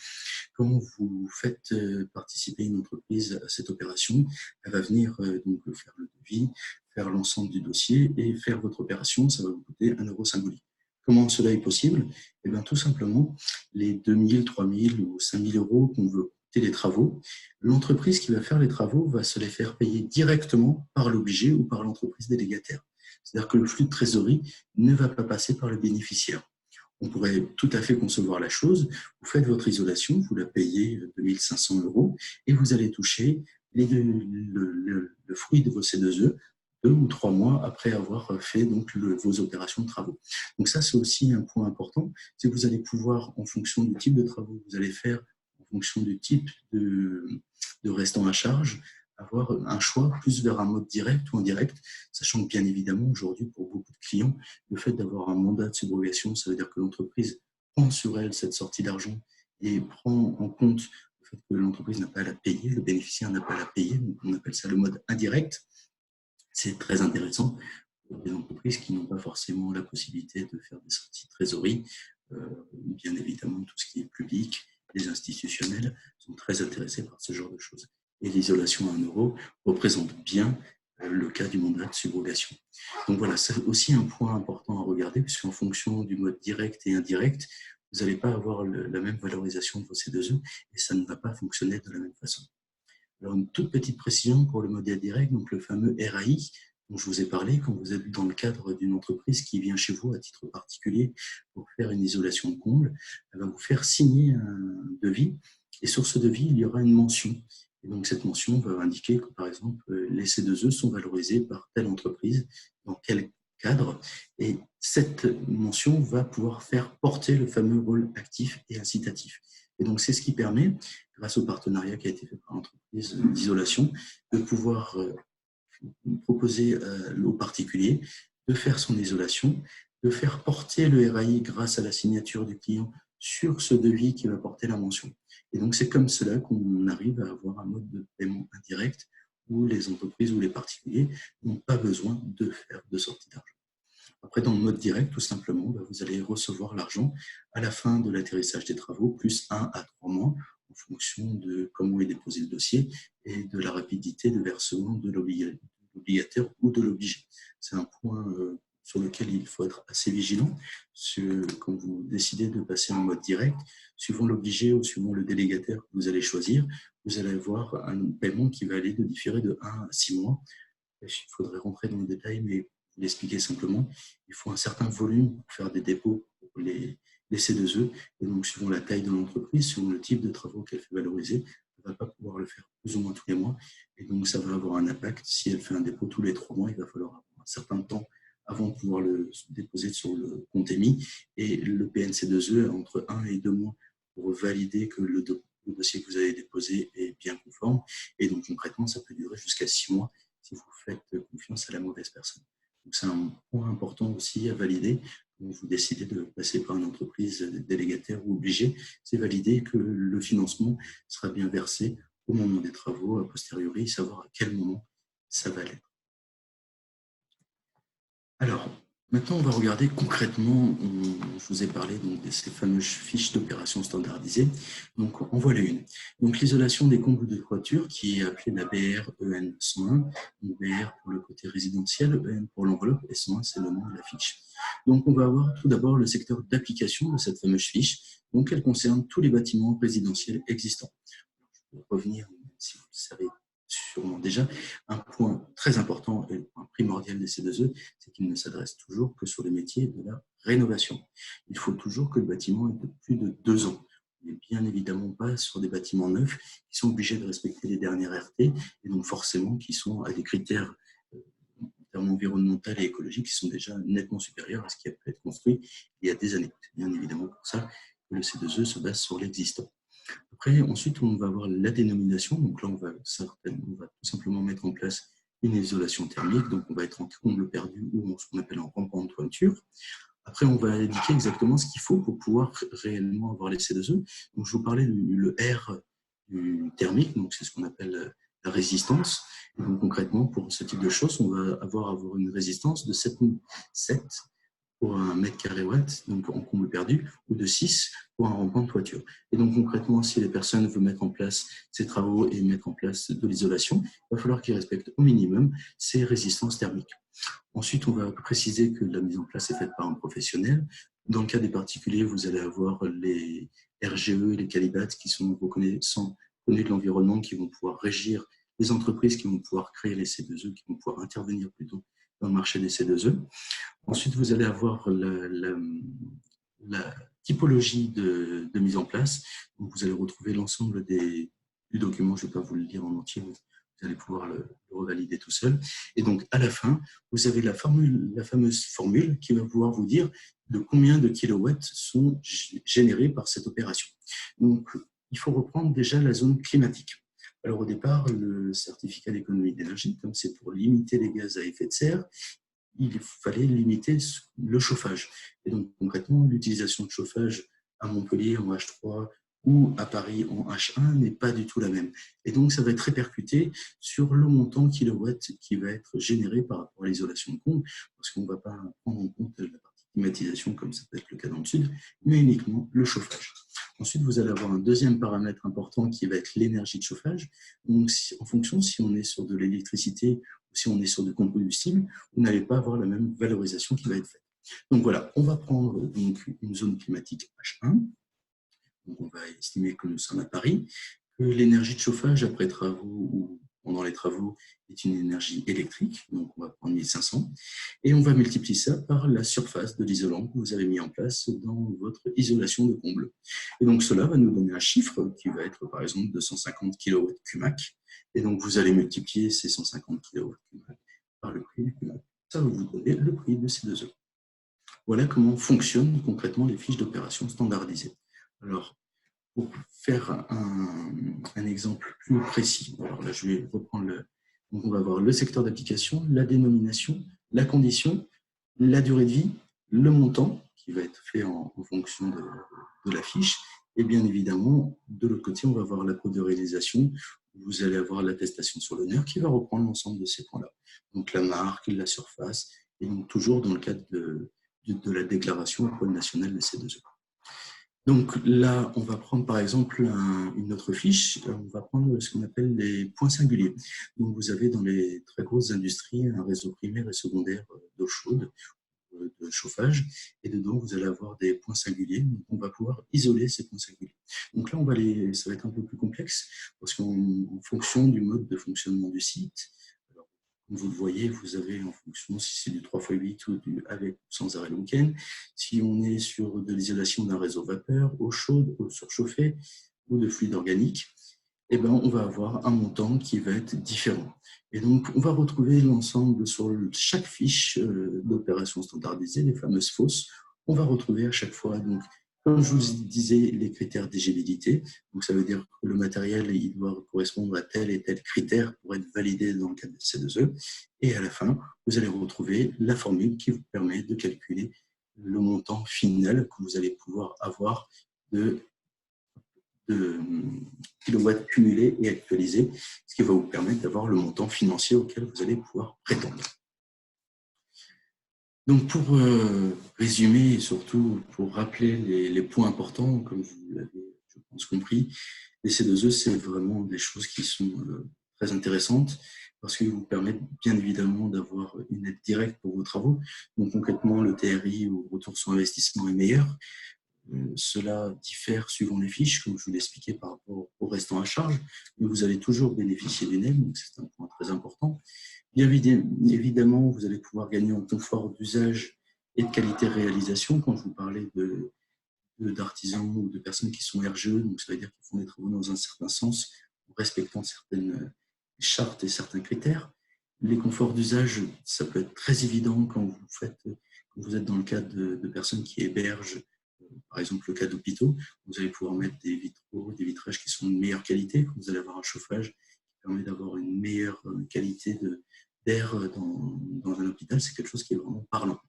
Quand vous faites participer une entreprise à cette opération, elle va venir donc faire le devis, faire l'ensemble du dossier et faire votre opération. Ça va vous coûter 1 euro symbolique. Comment cela est possible? Eh bien, tout simplement, les 2 000, 3 000 ou 5 000 euros qu'on veut coûter les travaux, l'entreprise qui va faire les travaux va se les faire payer directement par l'obligé ou par l'entreprise délégataire. C'est-à-dire que le flux de trésorerie ne va pas passer par le bénéficiaire. On pourrait tout à fait concevoir la chose. Vous faites votre isolation, vous la payez 2 500 euros et vous allez toucher le fruit de vos C2E 2 ou 3 mois après avoir fait donc vos opérations de travaux. Donc ça, c'est aussi un point important, c'est que vous allez pouvoir, en fonction du type de travaux que vous allez faire, en fonction du type de restant à charge, avoir un choix plus vers un mode direct ou indirect, sachant que bien évidemment, aujourd'hui, pour beaucoup de clients, le fait d'avoir un mandat de subrogation, ça veut dire que l'entreprise prend sur elle cette sortie d'argent et prend en compte le fait que l'entreprise n'a pas à la payer, le bénéficiaire n'a pas à la payer. Donc on appelle ça le mode indirect. C'est très intéressant pour des entreprises qui n'ont pas forcément la possibilité de faire des sorties de trésorerie. Bien évidemment, tout ce qui est public, les institutionnels sont très intéressés par ce genre de choses. Et l'isolation à 1 euro représente bien le cas du mandat de subrogation. Donc voilà, c'est aussi un point important à regarder, puisqu'en fonction du mode direct et indirect, vous n'allez pas avoir la même valorisation de vos C2E et ça ne va pas fonctionner de la même façon. Alors, une toute petite précision pour le modèle direct, donc le fameux RAI dont je vous ai parlé, quand vous êtes dans le cadre d'une entreprise qui vient chez vous à titre particulier pour faire une isolation de comble, elle va vous faire signer un devis et sur ce devis, il y aura une mention. Et donc, cette mention va indiquer que, par exemple, les C2E sont valorisés par telle entreprise, dans quel cadre, et cette mention va pouvoir faire porter le fameux rôle actif et incitatif. Et donc, c'est ce qui permet, grâce au partenariat qui a été fait par l'entreprise d'isolation, de pouvoir proposer aux particuliers de faire son isolation, de faire porter le RAI grâce à la signature du client sur ce devis qui va porter la mention. Et donc, c'est comme cela qu'on arrive à avoir un mode de paiement indirect où les entreprises ou les particuliers n'ont pas besoin de faire de sortie d'argent. Après, dans le mode direct, tout simplement, vous allez recevoir l'argent à la fin de l'atterrissage des travaux, plus 1 à 3 mois, en fonction de comment est déposé le dossier et de la rapidité de versement de l'obligataire ou de l'obligé. C'est un point sur lequel il faut être assez vigilant. Quand vous décidez de passer en mode direct, suivant l'obligé ou suivant le délégataire que vous allez choisir, vous allez avoir un paiement qui va aller de différer de 1 à 6 mois. Il faudrait rentrer dans le détail, mais pour l'expliquer simplement, il faut un certain volume pour faire des dépôts pour les C2E. Et donc, suivant la taille de l'entreprise, suivant le type de travaux qu'elle fait valoriser, elle ne va pas pouvoir le faire plus ou moins tous les mois. Et donc, ça va avoir un impact. Si elle fait un dépôt tous les 3 mois, il va falloir avoir un certain temps avant de pouvoir le déposer sur le compte émis. Et le PNC2E a entre 1 et 2 mois pour valider que le dossier que vous avez déposé est bien conforme. Et donc, concrètement, ça peut durer jusqu'à 6 mois si vous faites confiance à la mauvaise personne. Donc, c'est un point important aussi à valider quand vous décidez de passer par une entreprise délégataire ou obligée. C'est valider que le financement sera bien versé au moment des travaux, a posteriori, savoir à quel moment ça va l'être. Alors, maintenant, on va regarder concrètement, je vous ai parlé donc, de ces fameuses fiches d'opération standardisées. Donc, en voilà une. Donc, l'isolation des combles de toiture, qui est appelée la BR-EN 101. Donc, BR pour le côté résidentiel, EN pour l'enveloppe, et 101, c'est le nom de la fiche. Donc, on va avoir tout d'abord le secteur d'application de cette fameuse fiche. Donc, elle concerne tous les bâtiments résidentiels existants. Je vais revenir, si vous le savez sûrement déjà, un point très important et un primordial des C2E, c'est qu'il ne s'adresse toujours que sur les métiers de la rénovation. Il faut toujours que le bâtiment ait plus de 2 ans. On n'est bien évidemment pas sur des bâtiments neufs qui sont obligés de respecter les dernières RT et donc forcément qui sont à des critères environnementaux et écologiques qui sont déjà nettement supérieurs à ce qui a pu être construit il y a des années. C'est bien évidemment pour ça que le C2E se base sur l'existant. Après, ensuite, on va avoir la dénomination. Donc là, on va tout simplement mettre en place une isolation thermique. Donc, on va être en comble perdu ou en ce qu'on appelle en rampant de toiture. Après, on va indiquer exactement ce qu'il faut pour pouvoir réellement avoir les C2E. Donc, je vous parlais le R du thermique. Donc, c'est ce qu'on appelle la résistance. Et donc, concrètement, pour ce type de choses, on va avoir une résistance de 7 pour un mètre carré watt, donc en comble perdu, ou de 6 pour un rampant de toiture. Et donc concrètement, si les personnes veulent mettre en place ces travaux et mettre en place de l'isolation, il va falloir qu'ils respectent au minimum ces résistances thermiques. Ensuite, on va préciser que la mise en place est faite par un professionnel. Dans le cas des particuliers, vous allez avoir les RGE, les calibats qui sont connus de l'environnement, qui vont pouvoir régir les entreprises, qui vont pouvoir créer les C2E, qui vont pouvoir intervenir plutôt dans le marché des C2E. Ensuite, vous allez avoir la typologie de mise en place. Donc, vous allez retrouver l'ensemble du document. Je ne vais pas vous le lire en entier, vous allez pouvoir le revalider tout seul. Et donc, à la fin, vous avez la fameuse formule qui va pouvoir vous dire de combien de kilowatts sont générés par cette opération. Donc, il faut reprendre déjà la zone climatique. Alors, au départ, le certificat d'économie d'énergie, comme c'est pour limiter les gaz à effet de serre, il fallait limiter le chauffage. Et donc, concrètement, l'utilisation de chauffage à Montpellier en H3 ou à Paris en H1 n'est pas du tout la même. Et donc, ça va être répercuté sur le montant kilowatt qui va être généré par rapport à l'isolation de comble, parce qu'on ne va pas prendre en compte la partie climatisation, comme ça peut être le cas dans le sud, mais uniquement le chauffage. Ensuite, vous allez avoir un deuxième paramètre important qui va être l'énergie de chauffage. Donc, en fonction, si on est sur de l'électricité ou si on est sur du combustible, vous n'allez pas avoir la même valorisation qui va être faite. Donc voilà, on va prendre donc une zone climatique H1. Donc on va estimer que nous sommes à Paris, que l'énergie de chauffage après travaux ou pendant les travaux est une énergie électrique, donc on va prendre 1500, et on va multiplier ça par la surface de l'isolant que vous avez mis en place dans votre isolation de comble. Et donc cela va nous donner un chiffre qui va être par exemple 250 kW Cumac, et donc vous allez multiplier ces 150 kW Cumac par le prix du Cumac. Ça va vous donner le prix de ces 2 œufs. Voilà comment fonctionnent concrètement les fiches d'opération standardisées. Alors, pour faire un exemple plus précis, alors là, je vais reprendre donc on va avoir le secteur d'application, la dénomination, la condition, la durée de vie, le montant qui va être fait en fonction de la fiche. Et bien évidemment, de l'autre côté, on va avoir la code de réalisation. Vous allez avoir l'attestation sur l'honneur qui va reprendre l'ensemble de ces points-là. Donc la marque, la surface, et donc toujours dans le cadre de la déclaration au Pôle national de C2E. Donc là, on va prendre par exemple une autre fiche, on va prendre ce qu'on appelle les points singuliers. Donc vous avez dans les très grosses industries un réseau primaire et secondaire d'eau chaude, de chauffage, et dedans vous allez avoir des points singuliers. Donc on va pouvoir isoler ces points singuliers. Donc là, ça va être un peu plus complexe parce qu'en fonction du mode de fonctionnement du site, comme vous le voyez, vous avez en fonction si c'est du 3x8 ou du avec sans arrêt le week-end, si on est sur de l'isolation d'un réseau vapeur, eau chaude, eau surchauffée ou de fluide organique, eh ben, on va avoir un montant qui va être différent. Et donc, on va retrouver l'ensemble sur chaque fiche d'opération standardisée, les fameuses FOSS. On va retrouver à chaque fois donc, comme je vous disais, les critères d'éligibilité. Donc, ça veut dire que le matériel il doit correspondre à tel et tel critère pour être validé dans le cadre de C2E. Et à la fin, vous allez retrouver la formule qui vous permet de calculer le montant final que vous allez pouvoir avoir de kilowatts cumulés et actualisés, ce qui va vous permettre d'avoir le montant financier auquel vous allez pouvoir prétendre. Donc, pour résumer et surtout pour rappeler les points importants, comme vous l'avez, je pense, compris, les C2E, c'est vraiment des choses qui sont très intéressantes parce qu'ils vous permettent bien évidemment d'avoir une aide directe pour vos travaux. Donc, concrètement, le TRI ou retour sur investissement est meilleur. Cela diffère suivant les fiches, comme je vous l'expliquais par rapport au restant à charge, mais vous allez toujours bénéficier d'une aide, donc c'est un point très important. Bien évidemment, vous allez pouvoir gagner en confort d'usage et de qualité de réalisation. Quand je vous parlais d'artisans ou de personnes qui sont RGE, donc ça veut dire qu'ils font des travaux dans un certain sens, en respectant certaines chartes et certains critères. Les conforts d'usage, ça peut être très évident quand vous êtes dans le cadre de personnes qui hébergent, par exemple le cas d'hôpitaux, vous allez pouvoir mettre des vitraux, des vitrages qui sont de meilleure qualité, vous allez avoir un chauffage qui permet d'avoir une meilleure qualité d'air dans un hôpital, c'est quelque chose qui est vraiment parlant.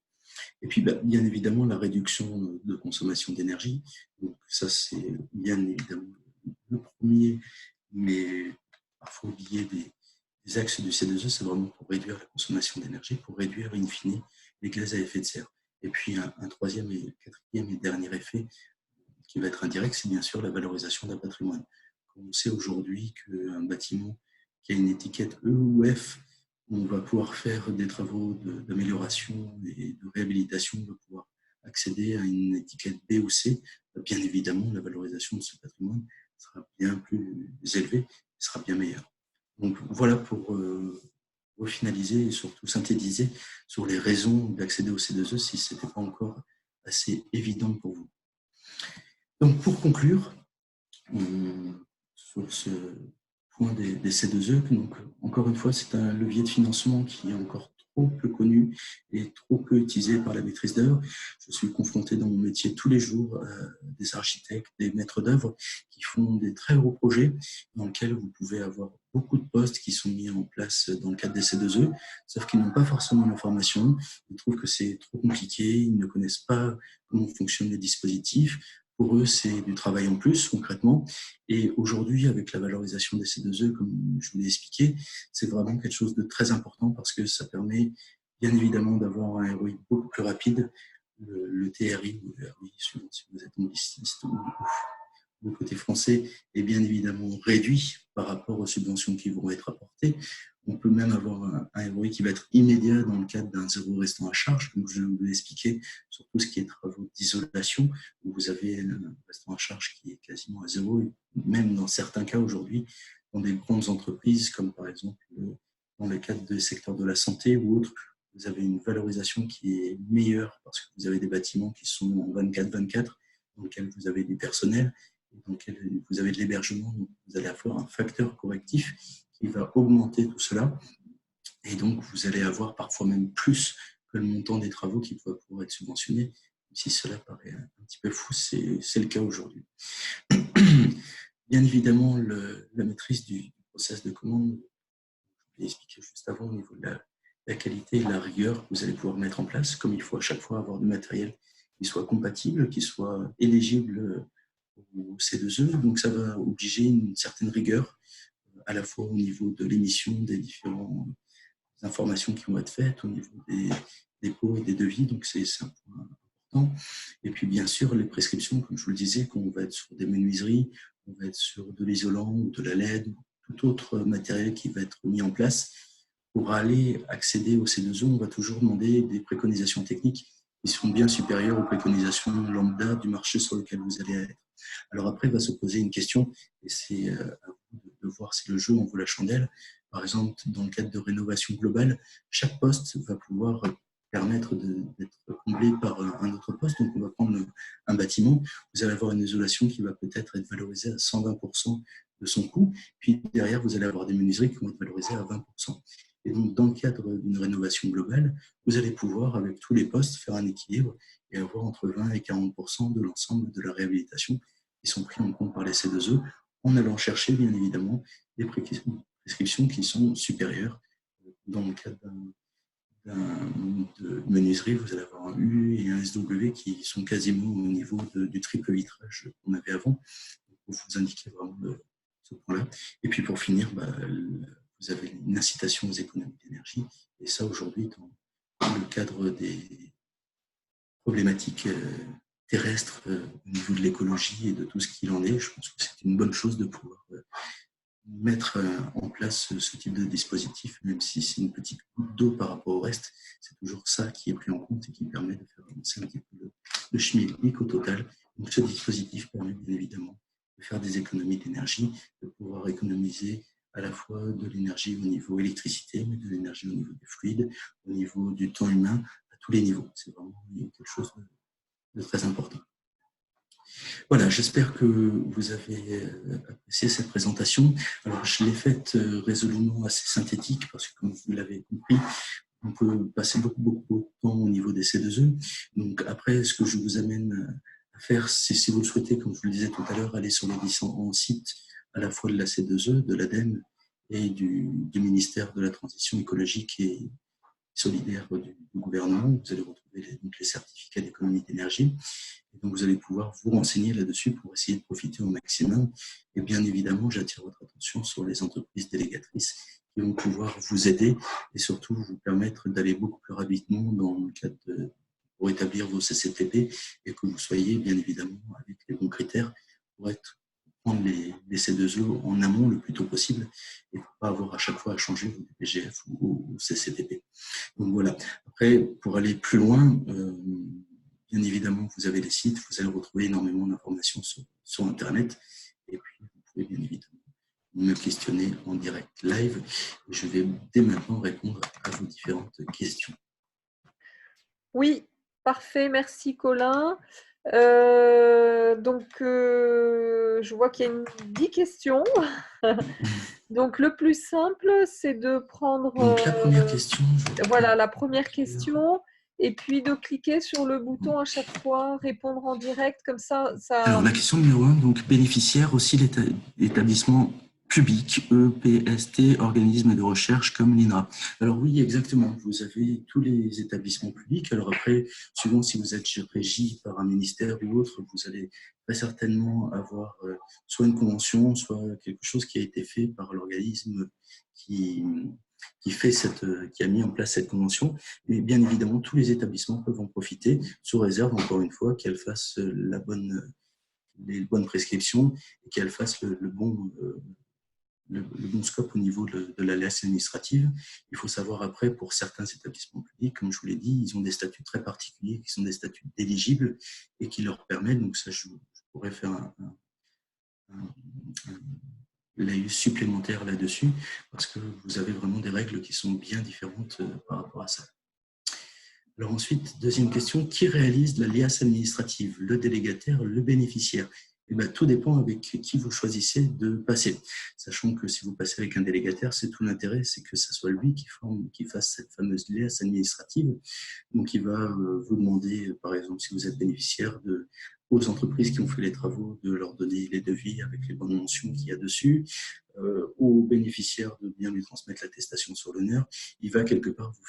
Et puis, bien évidemment, la réduction de consommation d'énergie. Donc, ça, c'est bien évidemment le premier, mais parfois oublié des axes du C2E, c'est vraiment pour réduire la consommation d'énergie, pour réduire, in fine, les gaz à effet de serre. Et puis, un troisième et quatrième et dernier effet qui va être indirect, c'est bien sûr la valorisation d'un patrimoine. On sait aujourd'hui qu'un bâtiment qui a une étiquette E ou F, on va pouvoir faire des travaux d'amélioration et de réhabilitation, on va pouvoir accéder à une étiquette B ou C. Bien évidemment, la valorisation de ce patrimoine sera bien plus élevée, sera bien meilleure. Donc voilà pour finaliser et surtout synthétiser sur les raisons d'accéder au C2E si ce n'était pas encore assez évident pour vous. Donc pour conclure, sur ce point des C2E, donc encore une fois, c'est un levier de financement qui est encore trop peu connu et trop peu utilisé par la maîtrise d'œuvre. Je suis confronté dans mon métier tous les jours à des architectes, des maîtres d'œuvre qui font des très gros projets dans lesquels vous pouvez avoir beaucoup de postes qui sont mis en place dans le cadre des C2E, sauf qu'ils n'ont pas forcément l'information, ils trouvent que c'est trop compliqué, ils ne connaissent pas comment fonctionnent les dispositifs. pour eux, c'est du travail en plus, concrètement. Et aujourd'hui, avec la valorisation des C2E, comme je vous l'ai expliqué, c'est vraiment quelque chose de très important parce que ça permet bien évidemment d'avoir un ROI beaucoup plus rapide. Le TRI, ou le ROI, suivant si vous êtes angliciste ou du côté français, est bien évidemment réduit par rapport aux subventions qui vont être apportées. On peut même avoir un ROI qui va être immédiat dans le cadre d'un zéro restant à charge, comme je vous l'ai expliqué, sur tout ce qui est travaux d'isolation, où vous avez un restant à charge qui est quasiment à zéro, et même dans certains cas aujourd'hui, dans des grandes entreprises, comme par exemple dans le cadre du secteur de la santé ou autre, vous avez une valorisation qui est meilleure parce que vous avez des bâtiments qui sont en 24-24, dans lesquels vous avez du personnel, dans lequel vous avez de l'hébergement, donc vous allez avoir un facteur correctif qui va augmenter tout cela. Et donc, vous allez avoir parfois même plus que le montant des travaux qui doit pouvoir être subventionné. Même si cela paraît un petit peu fou, c'est le cas aujourd'hui. Bien évidemment, la maîtrise du process de commande, je l'ai expliqué juste avant, au niveau de la qualité et de la rigueur que vous allez pouvoir mettre en place, comme il faut à chaque fois avoir du matériel qui soit compatible, qui soit éligible au C2E. Donc, ça va obliger une certaine rigueur, à la fois au niveau de l'émission des différentes informations qui vont être faites, au niveau des dépôts et des devis. Donc, c'est un point important. Et puis, bien sûr, les prescriptions, comme je vous le disais, qu'on va être sur des menuiseries, on va être sur de l'isolant ou de la LED ou tout autre matériel qui va être mis en place. Pour aller accéder au C2E, on va toujours demander des préconisations techniques qui sont bien supérieures aux préconisations lambda du marché sur lequel vous allez être. Alors après, va se poser une question, et c'est à vous de voir si le jeu en vaut la chandelle. Par exemple, dans le cadre de rénovation globale, chaque poste va pouvoir permettre d'être comblé par un autre poste. Donc, on va prendre un bâtiment, vous allez avoir une isolation qui va peut-être être valorisée à 120% de son coût, puis derrière, vous allez avoir des menuiseries qui vont être valorisées à 20%. Et donc, dans le cadre d'une rénovation globale, vous allez pouvoir, avec tous les postes, faire un équilibre et avoir entre 20 et 40% de l'ensemble de la réhabilitation qui sont pris en compte par les C2E, en allant chercher, bien évidemment, des prescriptions qui sont supérieures. Dans le cadre de menuiserie, vous allez avoir un U et un SW qui sont quasiment au niveau du triple vitrage qu'on avait avant, pour vous indiquer vraiment ce point-là. Et puis pour finir, vous avez une incitation aux économies d'énergie. Et ça, aujourd'hui, dans le cadre des problématiques terrestres au niveau de l'écologie et de tout ce qu'il en est, je pense que c'est une bonne chose de pouvoir mettre en place ce type de dispositif, même si c'est une petite goutte d'eau par rapport au reste. C'est toujours ça qui est pris en compte et qui permet de faire avancer un petit peu le chimique au total. Donc ce dispositif permet bien évidemment de faire des économies d'énergie, de pouvoir économiser à la fois de l'énergie au niveau électricité, mais de l'énergie au niveau des fluides, au niveau du temps humain, à tous les niveaux. C'est vraiment quelque chose de très important. Voilà, j'espère que vous avez apprécié cette présentation. Alors, je l'ai faite résolument assez synthétique parce que, comme vous l'avez compris, on peut passer beaucoup de temps au niveau des C2E. Donc, après, ce que je vous amène à faire, c'est, si vous le souhaitez, comme je vous le disais tout à l'heure, aller sur les différents sites à la fois de la C2E, de l'ADEME et du ministère de la Transition écologique et solidaire du gouvernement. Vous allez retrouver les certificats d'économie d'énergie. Et donc, vous allez pouvoir vous renseigner là-dessus pour essayer de profiter au maximum. Et bien évidemment, j'attire votre attention sur les entreprises délégatrices qui vont pouvoir vous aider et surtout vous permettre d'aller beaucoup plus rapidement dans le cadre pour établir vos CCTP et que vous soyez bien évidemment avec les bons critères pour prendre les C2E en amont le plus tôt possible et pour ne pas avoir à chaque fois à changer vos DPGF ou CCTP. Donc voilà. Après, pour aller plus loin, bien évidemment, vous avez les sites, vous allez retrouver énormément d'informations sur Internet. Et puis, vous pouvez bien évidemment me questionner en direct live. Je vais dès maintenant répondre à vos différentes questions. Oui, parfait. Merci, Colin. Je vois qu'il y a 10 questions. Donc, le plus simple, c'est de prendre… Donc, la première question… Voilà, la première question. Et puis de cliquer sur le bouton à chaque fois, répondre en direct, comme ça… Alors, la question numéro 1, donc bénéficiaire aussi l'établissement publics, EPST, organismes de recherche comme l'INRA. Alors oui, exactement, vous avez tous les établissements publics. Alors après, suivant si vous êtes régi par un ministère ou autre, vous allez très certainement avoir soit une convention, soit quelque chose qui a été fait par l'organisme qui a mis en place cette convention. Mais bien évidemment, tous les établissements peuvent en profiter, sous réserve, encore une fois, qu'elles fassent les bonnes prescriptions et qu'elles fassent le bon scope au niveau de l'alias administrative. Il faut savoir après, pour certains établissements publics, comme je vous l'ai dit, ils ont des statuts très particuliers qui sont des statuts d'éligibles et qui leur permettent, donc ça je pourrais faire un laïus supplémentaire là-dessus, parce que vous avez vraiment des règles qui sont bien différentes par rapport à ça. Alors ensuite, deuxième question, qui réalise la liasse administrative? Le délégataire, le bénéficiaire? Eh bien, tout dépend avec qui vous choisissez de passer. Sachant que si vous passez avec un délégataire, c'est tout l'intérêt, c'est que ce soit lui qui fasse cette fameuse liasse administrative. Donc, il va vous demander, par exemple, si vous êtes bénéficiaire, aux entreprises qui ont fait les travaux, de leur donner les devis avec les bonnes mentions qu'il y a dessus, aux bénéficiaires de bien lui transmettre l'attestation sur l'honneur. Il va quelque part vous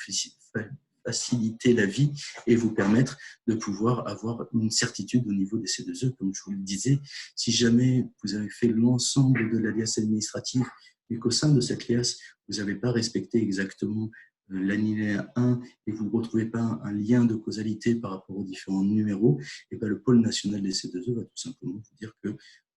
faciliter la vie et vous permettre de pouvoir avoir une certitude au niveau des C2E. Comme je vous le disais, si jamais vous avez fait l'ensemble de la liasse administrative et qu'au sein de cette liasse, vous n'avez pas respecté exactement l'alinéa 1 et vous ne retrouvez pas un lien de causalité par rapport aux différents numéros, et bien le pôle national des C2E va tout simplement vous dire que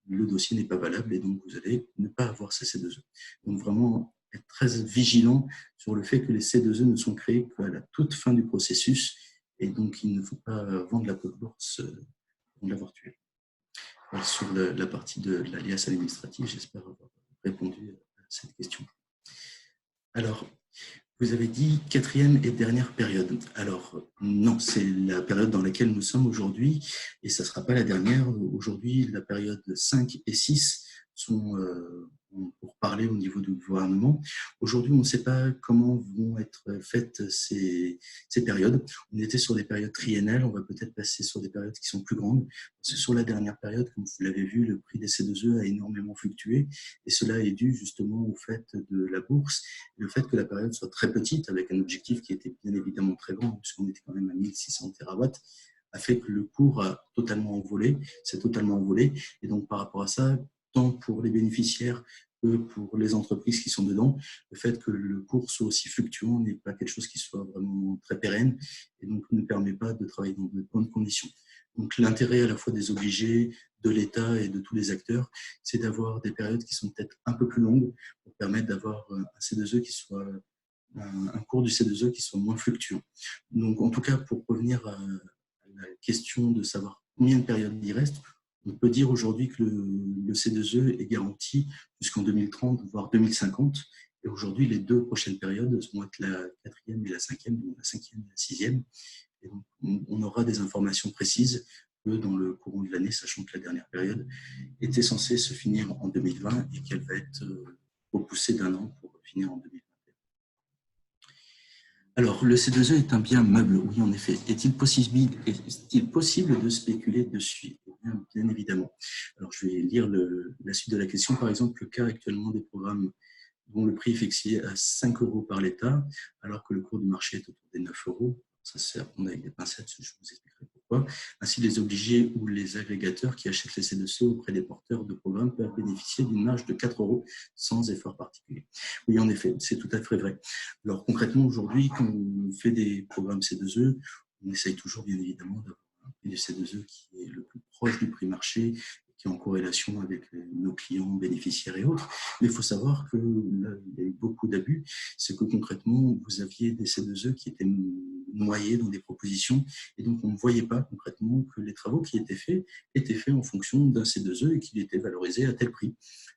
le dossier n'est pas valable et donc vous allez ne pas avoir ces C2E. Donc vraiment, être très vigilant sur le fait que les C2E ne sont créés qu'à la toute fin du processus et donc il ne faut pas vendre la peau de l'ours pour l'avoir tué. Alors, sur la partie de l'alias administrative, j'espère avoir répondu à cette question. Alors, vous avez dit quatrième et dernière période. Alors, non, c'est la période dans laquelle nous sommes aujourd'hui et ça ne sera pas la dernière. Aujourd'hui, la période 5 et 6 sont pour parler au niveau du gouvernement. Aujourd'hui, on ne sait pas comment vont être faites ces périodes. On était sur des périodes triennales, on va peut-être passer sur des périodes qui sont plus grandes. Parce que sur la dernière période, comme vous l'avez vu, le prix des C2E a énormément fluctué et cela est dû justement au fait de la bourse, le fait que la période soit très petite, avec un objectif qui était bien évidemment très grand, puisqu'on était quand même à 1600 terawatts, a fait que le cours a totalement envolé, s'est totalement envolé. Et donc, par rapport à ça, tant pour les bénéficiaires que pour les entreprises qui sont dedans, le fait que le cours soit aussi fluctuant n'est pas quelque chose qui soit vraiment très pérenne et donc ne permet pas de travailler dans de bonnes conditions. Donc, l'intérêt à la fois des obligés, de l'État et de tous les acteurs, c'est d'avoir des périodes qui sont peut-être un peu plus longues pour permettre d'avoir un C2E qui soit un cours du C2E qui soit moins fluctuant. Donc, en tout cas, pour revenir à la question de savoir combien de périodes il reste, on peut dire aujourd'hui que le C2E est garanti jusqu'en 2030, voire 2050. Et aujourd'hui, les deux prochaines périodes vont être la quatrième et la cinquième, donc la cinquième et la sixième. Et donc, on aura des informations précises dans le courant de l'année, sachant que la dernière période était censée se finir en 2020 et qu'elle va être repoussée d'un an pour finir en 2021. Alors, le C2E est un bien meuble, oui, en effet. Est-il possible de spéculer dessus? Bien évidemment. Alors, je vais lire la suite de la question. Par exemple, le cas actuellement des programmes dont le prix est fixé à 5 € par l'État, alors que le cours du marché est autour des 9 €. Ça sert à prendre avec des pincettes, je vous expliquerai pourquoi. Ainsi, les obligés ou les agrégateurs qui achètent les C2E auprès des porteurs de programmes peuvent bénéficier d'une marge de 4 € sans effort particulier. Oui, en effet, c'est tout à fait vrai. Alors concrètement, aujourd'hui, quand on fait des programmes C2E, on essaye toujours, bien évidemment, d'avoir un prix du C2E qui est le plus proche du prix marché, qui est en corrélation avec nos clients, bénéficiaires et autres. Mais il faut savoir que là, il y a eu beaucoup d'abus. C'est que concrètement, vous aviez des C2E qui étaient noyés dans des propositions et donc on ne voyait pas concrètement que les travaux qui étaient faits en fonction d'un C2E et qu'il était valorisé à tel prix.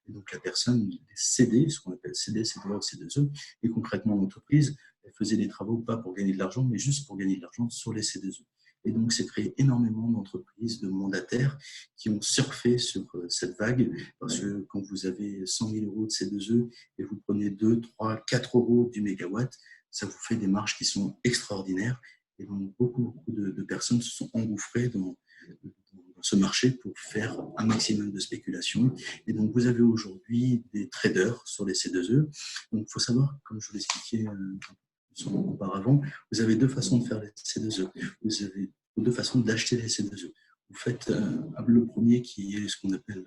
Et donc la personne cédait, ce qu'on appelle céder, c'est voir C2E, et concrètement l'entreprise, elle faisait des travaux pas pour gagner de l'argent, mais juste pour gagner de l'argent sur les C2E. Et donc, c'est créé énormément d'entreprises, de mandataires qui ont surfé sur cette vague parce que quand vous avez 100 000 € de C2E et vous prenez 2, 3, 4 € du mégawatt, ça vous fait des marges qui sont extraordinaires. Et donc, beaucoup de personnes se sont engouffrées dans ce marché pour faire un maximum de spéculation. Et donc, vous avez aujourd'hui des traders sur les C2E. Donc, il faut savoir, comme je vous l'expliquais auparavant, vous avez deux façons de faire les C2E. Vous avez deux façons d'acheter les C2E. Vous faites le premier qui est ce qu'on appelle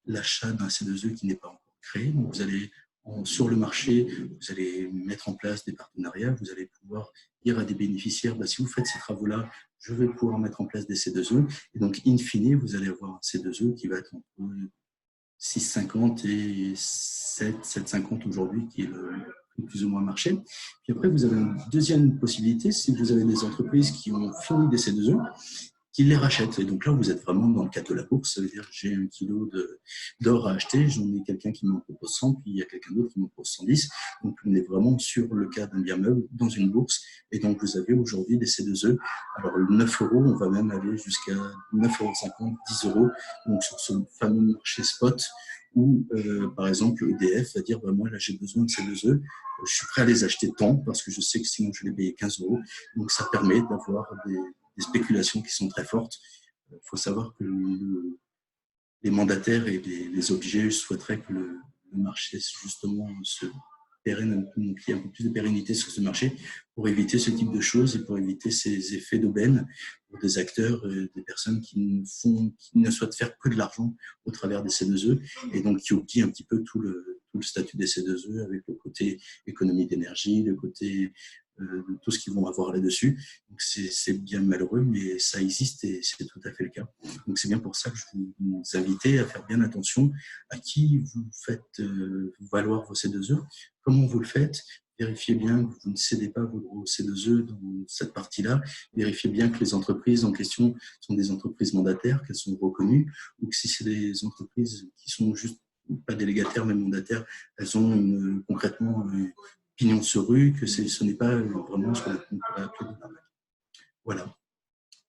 l'achat d'un C2E qui n'est pas encore créé. Donc, vous allez sur le marché, vous allez mettre en place des partenariats, vous allez pouvoir dire à des bénéficiaires, si vous faites ces travaux-là, je vais pouvoir mettre en place des C2E. Et donc, in fine, vous allez avoir un C2E qui va être entre 6,50 et 7,50 aujourd'hui, qui est le plus ou moins marché. Puis après, vous avez une deuxième possibilité, si vous avez des entreprises qui ont fini des C2E, qui les rachètent. Et donc là, vous êtes vraiment dans le cadre de la bourse. Ça veut dire que j'ai 1 kilo d'or à acheter, j'en ai quelqu'un qui m'en propose 100, puis il y a quelqu'un d'autre qui m'en propose 110. Donc on est vraiment sur le cas d'un bien meuble dans une bourse. Et donc vous avez aujourd'hui des C2E. Alors le 9 €, on va même aller jusqu'à 9,50 €, 10 €. Donc sur ce fameux marché spot où, par exemple, EDF va dire moi là j'ai besoin de C2E, je suis prêt à les acheter tant parce que je sais que sinon je vais les payer 15 €. Donc ça permet d'avoir des spéculations qui sont très fortes. Il faut savoir que les mandataires et les OBG souhaiteraient que le marché justement se pérenne, qu'il y ait un peu plus de pérennité sur ce marché pour éviter ce type de choses et pour éviter ces effets d'aubaine pour des acteurs, des personnes qui ne souhaitent faire que de l'argent au travers des C2E et donc qui oublient un petit peu tout le statut des C2E avec le côté économie d'énergie, le côté de tout ce qu'ils vont avoir là-dessus. Donc c'est bien malheureux, mais ça existe et c'est tout à fait le cas. Donc c'est bien pour ça que je vous invite à faire bien attention à qui vous faites valoir vos C2E, comment vous le faites. Vérifiez bien que vous ne cédez pas vos C2E dans cette partie-là. Vérifiez bien que les entreprises en question sont des entreprises mandataires, qu'elles sont reconnues, ou que si c'est des entreprises qui sont juste pas délégataires mais mandataires, elles ont concrètement pignon sur rue, que ce n'est pas vraiment ce qu'on pourrait appeler de l'arnaque. Voilà.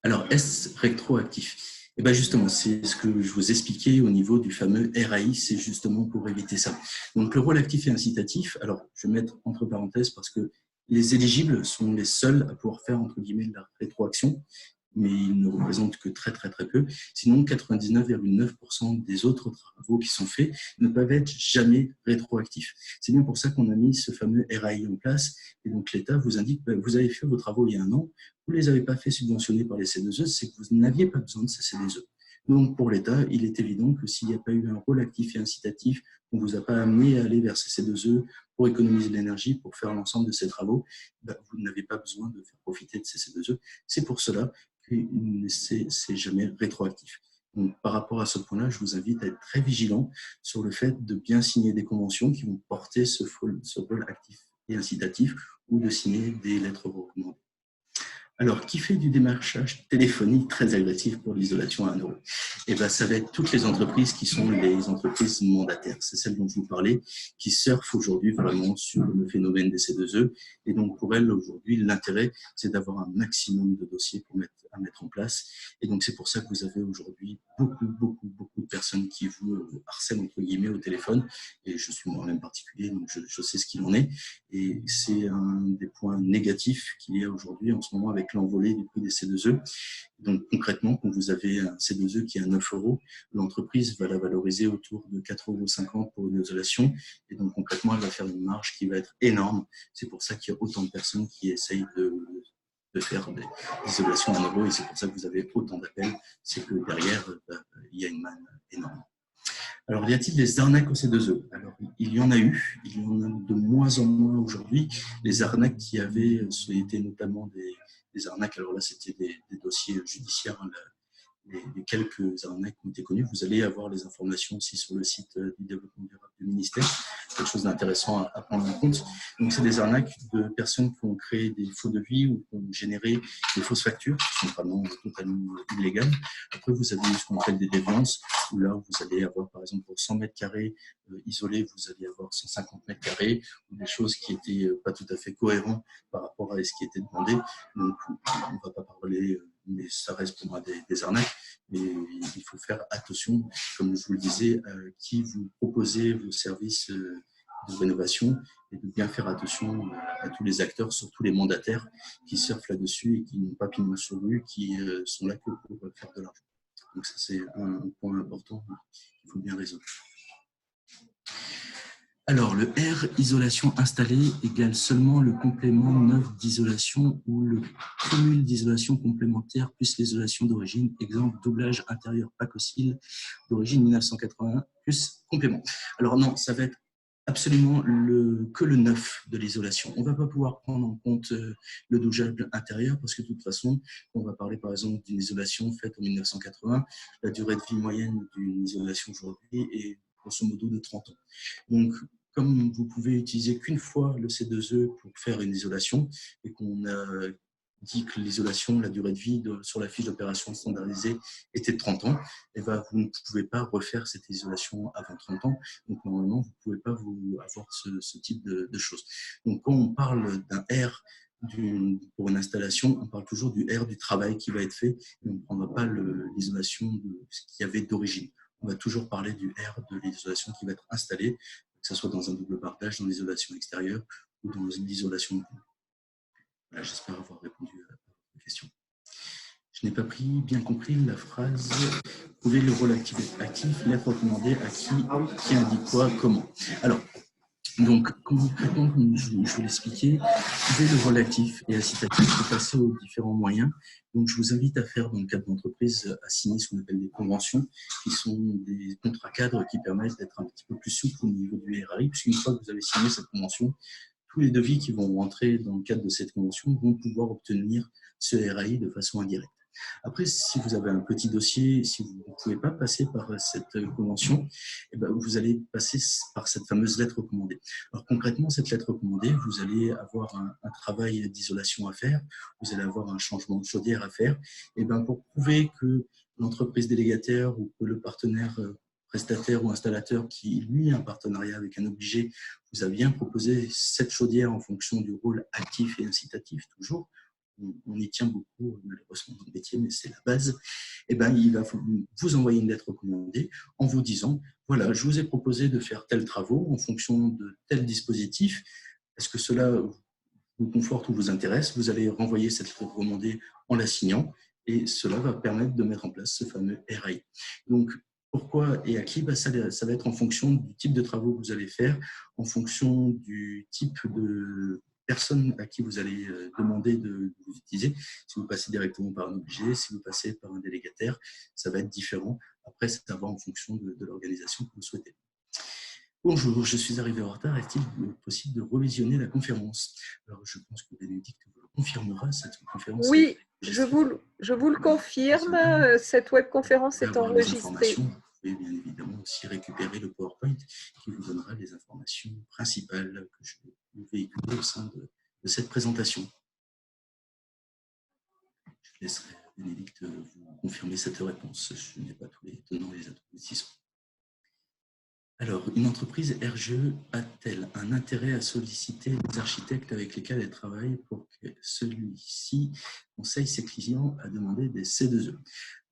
Alors, est-ce rétroactif? Et bien justement, c'est ce que je vous expliquais au niveau du fameux RAI, c'est justement pour éviter ça. Donc, le rôle actif et incitatif, alors je vais mettre entre parenthèses parce que les éligibles sont les seuls à pouvoir faire, entre guillemets, de la rétroaction, mais ils ne représentent que très peu. Sinon, 99,9% des autres travaux qui sont faits ne peuvent être jamais rétroactifs. C'est bien pour ça qu'on a mis ce fameux RAI en place. Et donc, l'État vous indique, vous avez fait vos travaux il y a 1 an, vous ne les avez pas fait subventionner par les C2E, c'est que vous n'aviez pas besoin de ces C2E. Donc, pour l'État, il est évident que s'il n'y a pas eu un rôle actif et incitatif, on ne vous a pas amené à aller vers ces C2E pour économiser de l'énergie, pour faire l'ensemble de ces travaux, vous n'avez pas besoin de faire profiter de ces C2E. C'est pour cela que c'est jamais rétroactif. Donc, par rapport à ce point-là, je vous invite à être très vigilant sur le fait de bien signer des conventions qui vont porter ce rôle actif et incitatif ou de signer des lettres recommandées. Alors, qui fait du démarchage téléphonique très agressif pour l'isolation à 1 €? Eh bien, ça va être toutes les entreprises qui sont les entreprises mandataires. C'est celles dont je vous parlais, qui surfent aujourd'hui vraiment sur le phénomène des C2E. Et donc, pour elles, aujourd'hui, l'intérêt, c'est d'avoir un maximum de dossiers à mettre en place. Et donc, c'est pour ça que vous avez aujourd'hui beaucoup de personnes qui vous harcèlent, entre guillemets, au téléphone. Et je suis moi-même particulier, donc je sais ce qu'il en est. Et c'est un des points négatifs qu'il y a aujourd'hui en ce moment avec l'envolée du prix des C2E. Donc concrètement, quand vous avez un C2E qui est à 9 €, l'entreprise va la valoriser autour de 4,50 € pour une isolation. Et donc concrètement, elle va faire une marge qui va être énorme. C'est pour ça qu'il y a autant de personnes qui essayent de faire des isolations à 1 € et c'est pour ça que vous avez autant d'appels. C'est que derrière, il y a une manne énorme. Alors, y a-t-il des arnaques au C2E? Alors, il y en a eu, il y en a de moins en moins aujourd'hui. Les arnaques qui avaient été notamment des arnaques, alors là, c'était des dossiers judiciaires, hein, les quelques arnaques qui ont été connues. Vous allez avoir les informations aussi sur le site du développement durable du ministère, quelque chose d'intéressant à prendre en compte. Donc, c'est des arnaques de personnes qui ont créé des faux devis ou qui ont généré des fausses factures qui sont vraiment totalement illégales. Après, vous avez ce qu'on appelle des déviances, où là, vous allez avoir, par exemple, pour 100 mètres carrés isolés, vous allez avoir 150 mètres carrés, ou des choses qui n'étaient pas tout à fait cohérentes par rapport à ce qui était demandé. Donc, on ne va pas parler, mais ça reste pour moi des arnaques. Mais il faut faire attention, comme je vous le disais, à qui vous proposez vos services de rénovation et de bien faire attention à tous les acteurs, surtout les mandataires qui surfent là-dessus et qui n'ont pas pignon sur rue, qui sont là que pour faire de l'argent. Donc ça, c'est un point important qu'il faut bien résoudre. Alors, le R, isolation installée, égale seulement le complément neuf d'isolation ou le cumul d'isolation complémentaire plus l'isolation d'origine. Exemple, doublage intérieur Pacossil d'origine 1981 plus complément. Alors non, ça va être absolument que le neuf de l'isolation. On ne va pas pouvoir prendre en compte le doublage intérieur parce que de toute façon, on va parler par exemple d'une isolation faite en 1980, la durée de vie moyenne d'une isolation aujourd'hui est grosso modo de 30 ans. Donc, comme vous pouvez utiliser qu'une fois le C2E pour faire une isolation et qu'on a dit que l'isolation, la durée de vie sur la fiche d'opération standardisée était de 30 ans, et ben, vous ne pouvez pas refaire cette isolation avant 30 ans. Donc, normalement, vous ne pouvez pas avoir ce type de choses. Donc, quand on parle d'un R pour une installation, on parle toujours du R du travail qui va être fait, et on ne prendra pas l'isolation de ce qu'il y avait d'origine. On va toujours parler du R de l'isolation qui va être installée, que ce soit dans un double partage, dans l'isolation extérieure ou dans l'isolation de groupe. Voilà, j'espère avoir répondu à la question. Je n'ai pas bien compris la phrase « Trouver le rôle actif, l'être recommandé à qui indique quoi, comment ». Alors, donc, concrètement, comme je vous l'expliquais, trouver le rôle actif et incitatif pour passer aux différents moyens. Donc, je vous invite à faire, dans le cadre d'entreprise, à signer ce qu'on appelle des conventions, qui sont des contrats cadres qui permettent d'être un petit peu plus souple au niveau du RAI, puisqu'une fois que vous avez signé cette convention, tous les devis qui vont rentrer dans le cadre de cette convention vont pouvoir obtenir ce RAI de façon indirecte. Après, si vous avez un petit dossier, si vous ne pouvez pas passer par cette convention, eh ben, vous allez passer par cette fameuse lettre recommandée. Alors concrètement, cette lettre recommandée, vous allez avoir un travail d'isolation à faire, vous allez avoir un changement de chaudière à faire. Et ben, pour prouver que l'entreprise délégataire ou que le partenaire prestataire ou installateur qui, lui, a un partenariat avec un obligé, vous a bien proposé cette chaudière en fonction du rôle actif et incitatif, toujours, on y tient beaucoup malheureusement dans le métier, mais c'est la base, et ben, il va vous envoyer une lettre recommandée en vous disant, voilà, je vous ai proposé de faire tels travaux en fonction de tel dispositif, est-ce que cela vous conforte ou vous intéresse? Vous allez renvoyer cette lettre recommandée en la signant, et cela va permettre de mettre en place ce fameux RAI. Donc, pourquoi et à qui? Ça va être en fonction du type de travaux que vous allez faire, en fonction du type de personne à qui vous allez demander de vous utiliser. Si vous passez directement par un obligé, si vous passez par un délégataire, ça va être différent. Après, ça va en fonction de l'organisation que vous souhaitez. Bonjour, je suis arrivé en retard. Est-il possible de revisionner la conférence? Alors, je pense que Bénédicte vous le confirmera, cette conférence. Oui, je vous le confirme. Cette webconférence est enregistrée. Vous pouvez bien évidemment aussi récupérer le PowerPoint qui vous donnera les informations principales que je vais véhiculer au sein de cette présentation. Je laisserai Bénédicte vous confirmer cette réponse. Je n'ai pas tous les tenants et les aboutissants. Alors, une entreprise RGE a-t-elle un intérêt à solliciter les architectes avec lesquels elle travaille pour que celui-ci conseille ses clients à demander des C2E?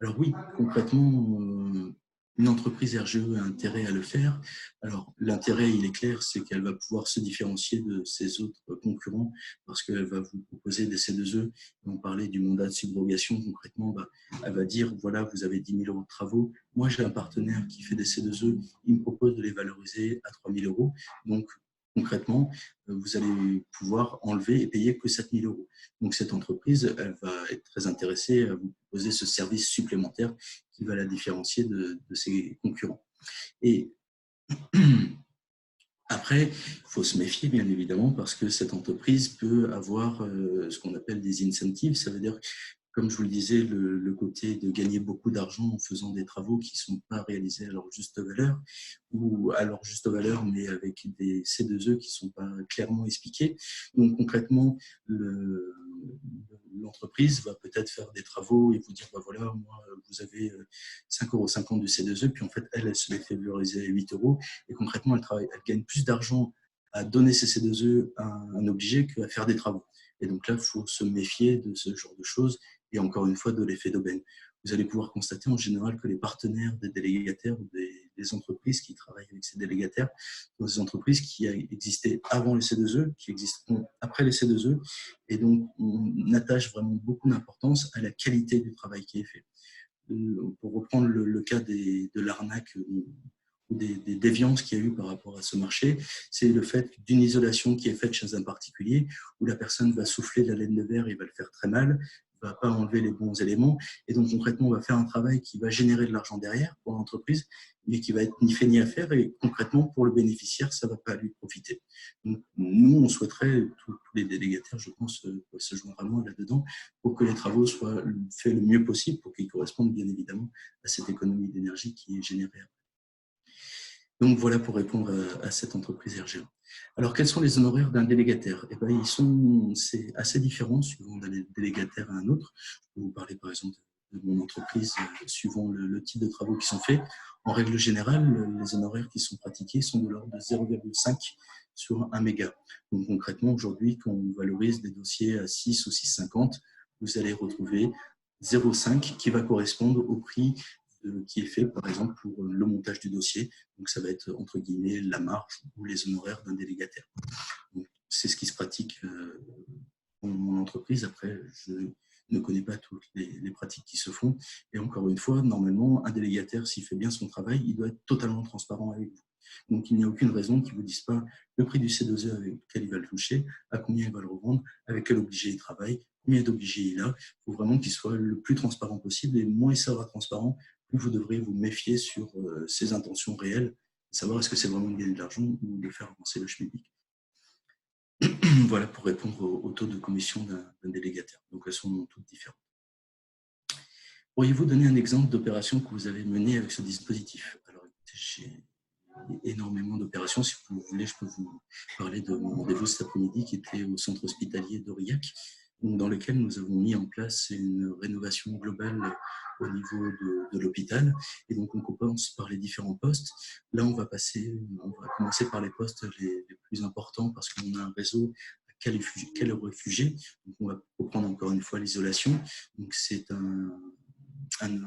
Alors oui, concrètement, une entreprise RGE a intérêt à le faire. Alors, l'intérêt, il est clair, c'est qu'elle va pouvoir se différencier de ses autres concurrents parce qu'elle va vous proposer des C2E. On parlait du mandat de subrogation, concrètement, elle va dire, voilà, vous avez 10 000 € de travaux. Moi, j'ai un partenaire qui fait des C2E, il me propose de les valoriser à 3 000 €. Donc, concrètement, vous allez pouvoir enlever et payer que 7 000 €. Donc, cette entreprise, elle va être très intéressée à vous proposer ce service supplémentaire qui va la différencier de ses concurrents. Et après, il faut se méfier, bien évidemment, parce que cette entreprise peut avoir ce qu'on appelle des incentives. Ça veut dire, comme je vous le disais, le côté de gagner beaucoup d'argent en faisant des travaux qui ne sont pas réalisés à leur juste valeur, ou à leur juste valeur, mais avec des C2E qui ne sont pas clairement expliqués. Donc, concrètement, l'entreprise va peut-être faire des travaux et vous dire, voilà, moi, vous avez 5,50 € de C2E, puis en fait, elle se les fait valoriser à 8 €, et concrètement, elle gagne plus d'argent à donner ses C2E à un obligé qu'à faire des travaux. Et donc là, il faut se méfier de ce genre de choses et encore une fois de l'effet d'aubaine. Vous allez pouvoir constater en général que les partenaires des délégataires ou des entreprises qui travaillent avec ces délégataires sont des entreprises qui existaient avant les C2E, qui existeront après les C2E, et donc on attache vraiment beaucoup d'importance à la qualité du travail qui est fait. pour reprendre le cas de l'arnaque ou des déviances qu'il y a eu par rapport à ce marché, c'est le fait d'une isolation qui est faite chez un particulier où la personne va souffler la laine de verre et va le faire très mal, ne va pas enlever les bons éléments. Et donc, concrètement, on va faire un travail qui va générer de l'argent derrière pour l'entreprise, mais qui va être ni fait ni à faire. Et concrètement, pour le bénéficiaire, ça ne va pas lui profiter. Donc, nous, on souhaiterait, tous les délégataires, je pense, se joindre à moi là-dedans, pour que les travaux soient faits le mieux possible, pour qu'ils correspondent bien évidemment à cette économie d'énergie qui est générée. Donc voilà pour répondre à cette entreprise RGA. Alors quels sont les honoraires d'un délégataire? Eh ben, c'est assez différent suivant d'un délégataire à un autre. Je peux vous parler par exemple de mon entreprise suivant le type de travaux qui sont faits. En règle générale, les honoraires qui sont pratiqués sont de l'ordre de 0,5 sur 1 méga. Donc concrètement, aujourd'hui, quand on valorise des dossiers à 6 ou 6,50, vous allez retrouver 0,5 qui va correspondre au prix qui est fait, par exemple, pour le montage du dossier. Donc, ça va être, entre guillemets, la marge ou les honoraires d'un délégataire. C'est ce qui se pratique dans mon entreprise. Après, je ne connais pas toutes les pratiques qui se font. Et encore une fois, normalement, un délégataire, s'il fait bien son travail, il doit être totalement transparent avec vous. Donc, il n'y a aucune raison qu'il ne vous dise pas le prix du C2E avec lequel il va le toucher, à combien il va le revendre, avec quel obligé il travaille, combien d'obligés il a. Il faut vraiment qu'il soit le plus transparent possible. Et moins il sera transparent, plus vous devrez vous méfier sur ses intentions réelles, savoir est-ce que c'est vraiment de gagner de l'argent ou de faire avancer le schmilblick. Voilà pour répondre au taux de commission d'un délégataire. Donc, elles sont toutes différentes. Pourriez-vous donner un exemple d'opération que vous avez menée avec ce dispositif? Alors, j'ai énormément d'opérations. Si vous voulez, je peux vous parler de mon rendez-vous cet après-midi qui était au centre hospitalier d'Aurillac, dans lequel nous avons mis en place une rénovation globale au niveau de l'hôpital. Et donc, on commence par les différents postes. Là, on va commencer par les postes les plus importants parce qu'on a un réseau calorifugé. Donc, on va reprendre encore une fois l'isolation. Donc, c'est un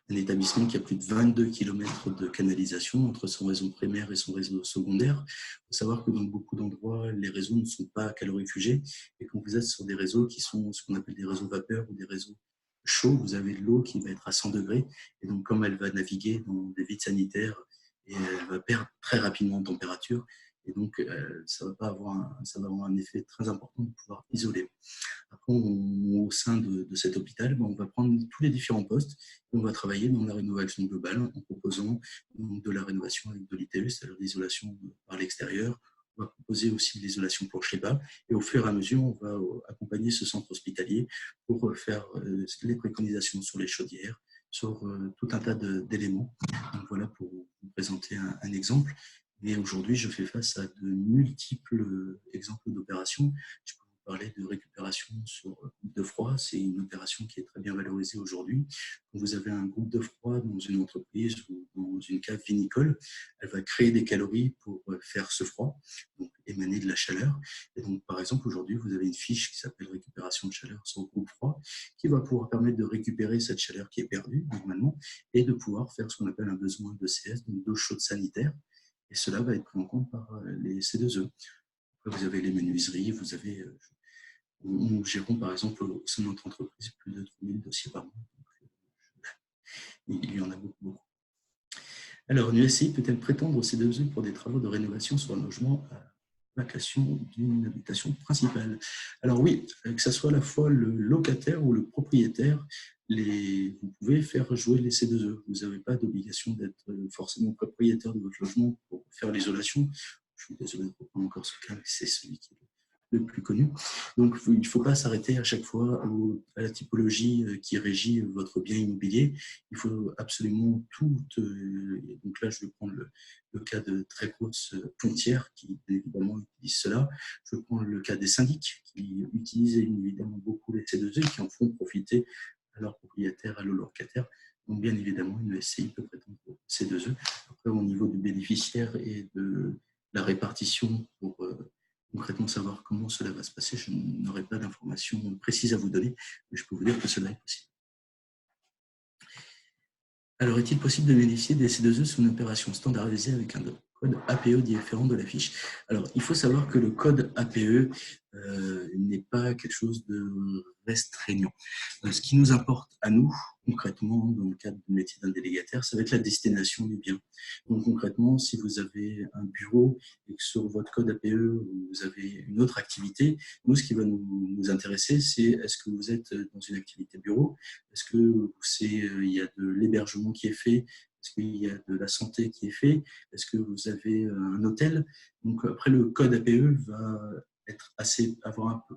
établissement qui a plus de 22 km de canalisation entre son réseau primaire et son réseau secondaire. Il faut savoir que dans beaucoup d'endroits, les réseaux ne sont pas calorifugés. Et quand vous êtes sur des réseaux qui sont ce qu'on appelle des réseaux vapeur ou des réseaux chauds, vous avez de l'eau qui va être à 100 degrés. Et donc, comme elle va naviguer dans des vides sanitaires, et elle va perdre très rapidement en température, et donc ça va avoir un effet très important de pouvoir isoler. Après, au sein de cet hôpital, on va prendre tous les différents postes et on va travailler dans la rénovation globale en proposant de la rénovation avec de l'ITE, c'est-à-dire l'isolation par l'extérieur. On va proposer aussi l'isolation plancher-bas et au fur et à mesure, on va accompagner ce centre hospitalier pour faire les préconisations sur les chaudières, sur tout un tas d'éléments. Donc voilà pour vous présenter un exemple. Mais aujourd'hui, je fais face à de multiples exemples d'opérations. Je peux vous parler de récupération sur groupe de froid. C'est une opération qui est très bien valorisée aujourd'hui. Quand vous avez un groupe de froid dans une entreprise ou dans une cave vinicole, elle va créer des calories pour faire ce froid, donc émaner de la chaleur. Et donc, par exemple, aujourd'hui, vous avez une fiche qui s'appelle récupération de chaleur sur groupe froid, qui va pouvoir permettre de récupérer cette chaleur qui est perdue normalement et de pouvoir faire ce qu'on appelle un besoin d'ECS, donc d'eau chaude sanitaire. Et cela va être pris en compte par les C2E. Après, vous avez les menuiseries, nous gérons par exemple au sein de notre entreprise plus de 3000 dossiers par mois. Donc, il y en a beaucoup. Alors, une USCI peut-elle prétendre au C2E pour des travaux de rénovation sur un logement à location d'une habitation principale? Alors oui, que ce soit à la fois le locataire ou le propriétaire, vous pouvez faire jouer les C2E. Vous n'avez pas d'obligation d'être forcément propriétaire de votre logement pour faire l'isolation. Je suis désolé de reprendre encore ce cas, mais c'est celui qui est le plus connu. Donc, il ne faut pas s'arrêter à chaque fois à la typologie qui régit votre bien immobilier. Il faut absolument tout. Donc là, je vais prendre le cas de très grosses pontières qui, évidemment, utilisent cela. Je vais prendre le cas des syndics qui utilisent évidemment beaucoup les C2E et qui en font profiter à leurs propriétaires, à leurs locataires. Donc, bien évidemment, une SCI peut prétendre au C2E. Après, au niveau du bénéficiaire et de la répartition pour concrètement savoir comment cela va se passer, je n'aurai pas d'informations précises à vous donner, mais je peux vous dire que cela est possible. Alors, est-il possible de bénéficier des C2E sous une opération standardisée avec un code APE différent de la fiche. Alors, il faut savoir que le code APE n'est pas quelque chose de restreignant. Ce qui nous importe à nous, concrètement, dans le cadre du métier d'un délégataire, ça va être la destination du bien. Donc, concrètement, si vous avez un bureau et que sur votre code APE, vous avez une autre activité, nous, ce qui va nous intéresser, c'est est-ce que vous êtes dans une activité bureau, est-ce que il y a de l'hébergement qui est fait, est-ce qu'il y a de la santé qui est fait, est-ce que vous avez un hôtel. Donc, après, le code APE va avoir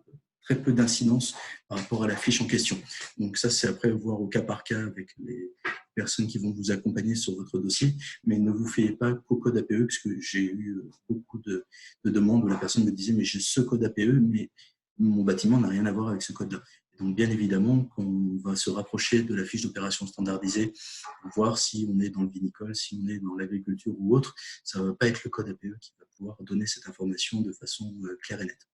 très peu d'incidence par rapport à la fiche en question. Donc ça, c'est après voir au cas par cas avec les personnes qui vont vous accompagner sur votre dossier, mais ne vous fiez pas qu'au code APE, puisque j'ai eu beaucoup de demandes où la personne me disait « mais j'ai ce code APE, mais mon bâtiment n'a rien à voir avec ce code-là ». Donc, bien évidemment, quand on va se rapprocher de la fiche d'opération standardisée, voir si on est dans le vinicole, si on est dans l'agriculture ou autre, ça ne va pas être le code APE qui va pouvoir donner cette information de façon claire et nette.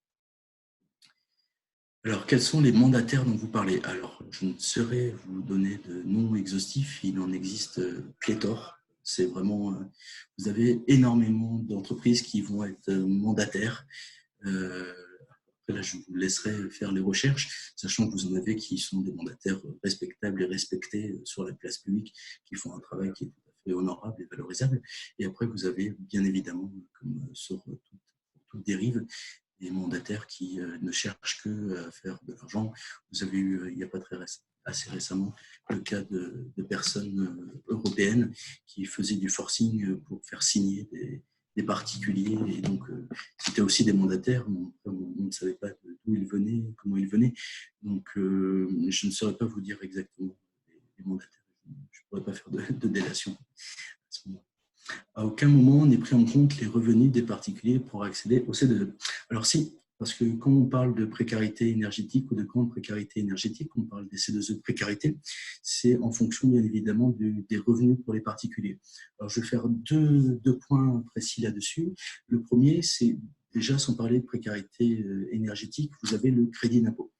Alors, quels sont les mandataires dont vous parlez? Alors, je ne saurais vous donner de noms exhaustifs, il en existe pléthore. C'est vraiment, vous avez énormément d'entreprises qui vont être mandataires. Là, je vous laisserai faire les recherches, sachant que vous en avez qui sont des mandataires respectables et respectés sur la place publique, qui font un travail qui est tout à fait honorable et valorisable. Et après, vous avez bien évidemment, comme sur toute dérive, des mandataires qui ne cherchent que à faire de l'argent. Vous avez eu, il n'y a pas assez récemment, le cas de personnes européennes qui faisaient du forcing pour faire signer des particuliers, et donc c'était aussi des mandataires, on ne savait pas d'où ils venaient, comment ils venaient, donc je ne saurais pas vous dire exactement les mandataires, je ne pourrais pas faire de délation à ce moment-là. À aucun moment n'est pris en compte les revenus des particuliers pour accéder au C2E. Alors si, parce que quand on parle de précarité énergétique ou de grande précarité énergétique, on parle des C2E de précarité, c'est en fonction bien évidemment des revenus pour les particuliers. Alors je vais faire deux points précis là-dessus. Le premier, c'est déjà sans parler de précarité énergétique, vous avez le crédit d'impôt.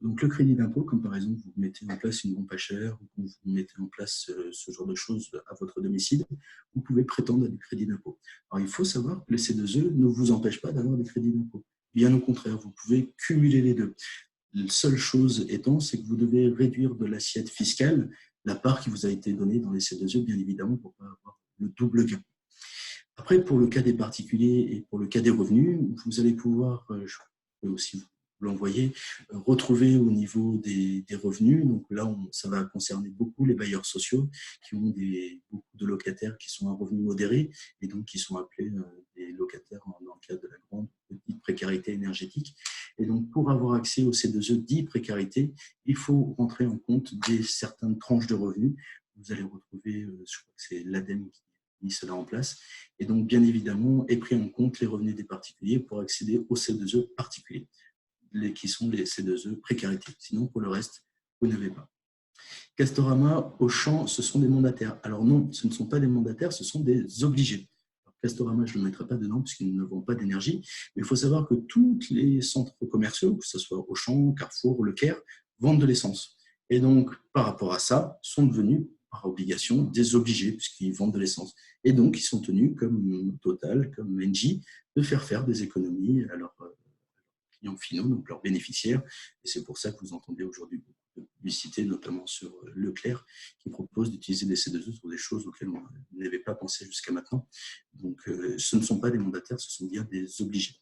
Donc le crédit d'impôt, comme par exemple vous mettez en place une pompe à chaleur ou vous mettez en place ce genre de choses à votre domicile, vous pouvez prétendre à du crédit d'impôt. Alors il faut savoir que les C2E ne vous empêchent pas d'avoir des crédits d'impôt. Bien au contraire, vous pouvez cumuler les deux. La seule chose étant, c'est que vous devez réduire de l'assiette fiscale la part qui vous a été donnée dans les C2E, bien évidemment, pour ne pas avoir le double gain. Après, pour le cas des particuliers et pour le cas des revenus, vous allez pouvoir, je peux aussi vous l'envoyer, retrouver au niveau des revenus. Donc là, ça va concerner beaucoup les bailleurs sociaux qui ont beaucoup de locataires qui sont à revenus modérés et donc qui sont appelés des locataires dans le cadre de la grande petite précarité énergétique. Et donc, pour avoir accès au C2E dit précarité, il faut rentrer en compte certaines tranches de revenus. Vous allez retrouver, je crois que c'est l'ADEME qui mis cela en place. Et donc, bien évidemment, est pris en compte les revenus des particuliers pour accéder aux C2E particuliers, qui sont les C2E précarité. Sinon, pour le reste, vous n'avez pas. Castorama, Auchan, ce sont des mandataires. Alors non, ce ne sont pas des mandataires, ce sont des obligés. Alors, Castorama, je ne le mettrai pas dedans puisqu'ils ne vendent pas d'énergie. Mais il faut savoir que tous les centres commerciaux, que ce soit Auchan, Carrefour, Leclerc, vendent de l'essence. Et donc, par rapport à ça, sont devenus par obligation des obligés puisqu'ils vendent de l'essence. Et donc, ils sont tenus, comme Total, comme Engie, de faire des économies à leurs clients finaux, donc leurs bénéficiaires. Et c'est pour ça que vous entendez aujourd'hui beaucoup de publicité, notamment sur Leclerc, qui propose d'utiliser des C2E sur des choses auxquelles on n'avait pas pensé jusqu'à maintenant. Donc, ce ne sont pas des mandataires, ce sont bien des obligés.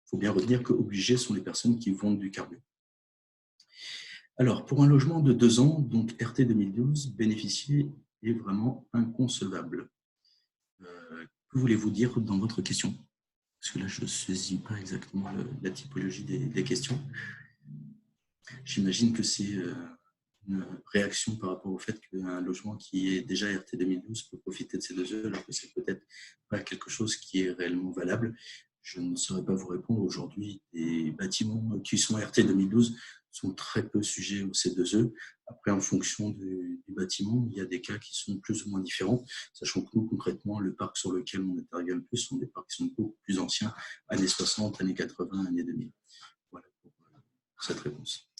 Il faut bien retenir que obligés sont les personnes qui vendent du carburant. Alors, pour un logement de 2 ans, donc RT 2012, bénéficier est vraiment inconcevable. Que voulez-vous dire dans votre question? Parce que là, je ne saisis pas exactement la typologie des questions. J'imagine que c'est une réaction par rapport au fait qu'un logement qui est déjà RT 2012 peut profiter de ces 2 heures, alors que c'est peut-être pas quelque chose qui est réellement valable. Je ne saurais pas vous répondre. Aujourd'hui, les bâtiments qui sont RT 2012 sont très peu sujets au C2E. Après, en fonction du bâtiment, il y a des cas qui sont plus ou moins différents, sachant que nous, concrètement, le parc sur lequel on intervient le plus sont des parcs qui sont beaucoup plus anciens, années 60, années 80, années 2000. Voilà pour cette réponse.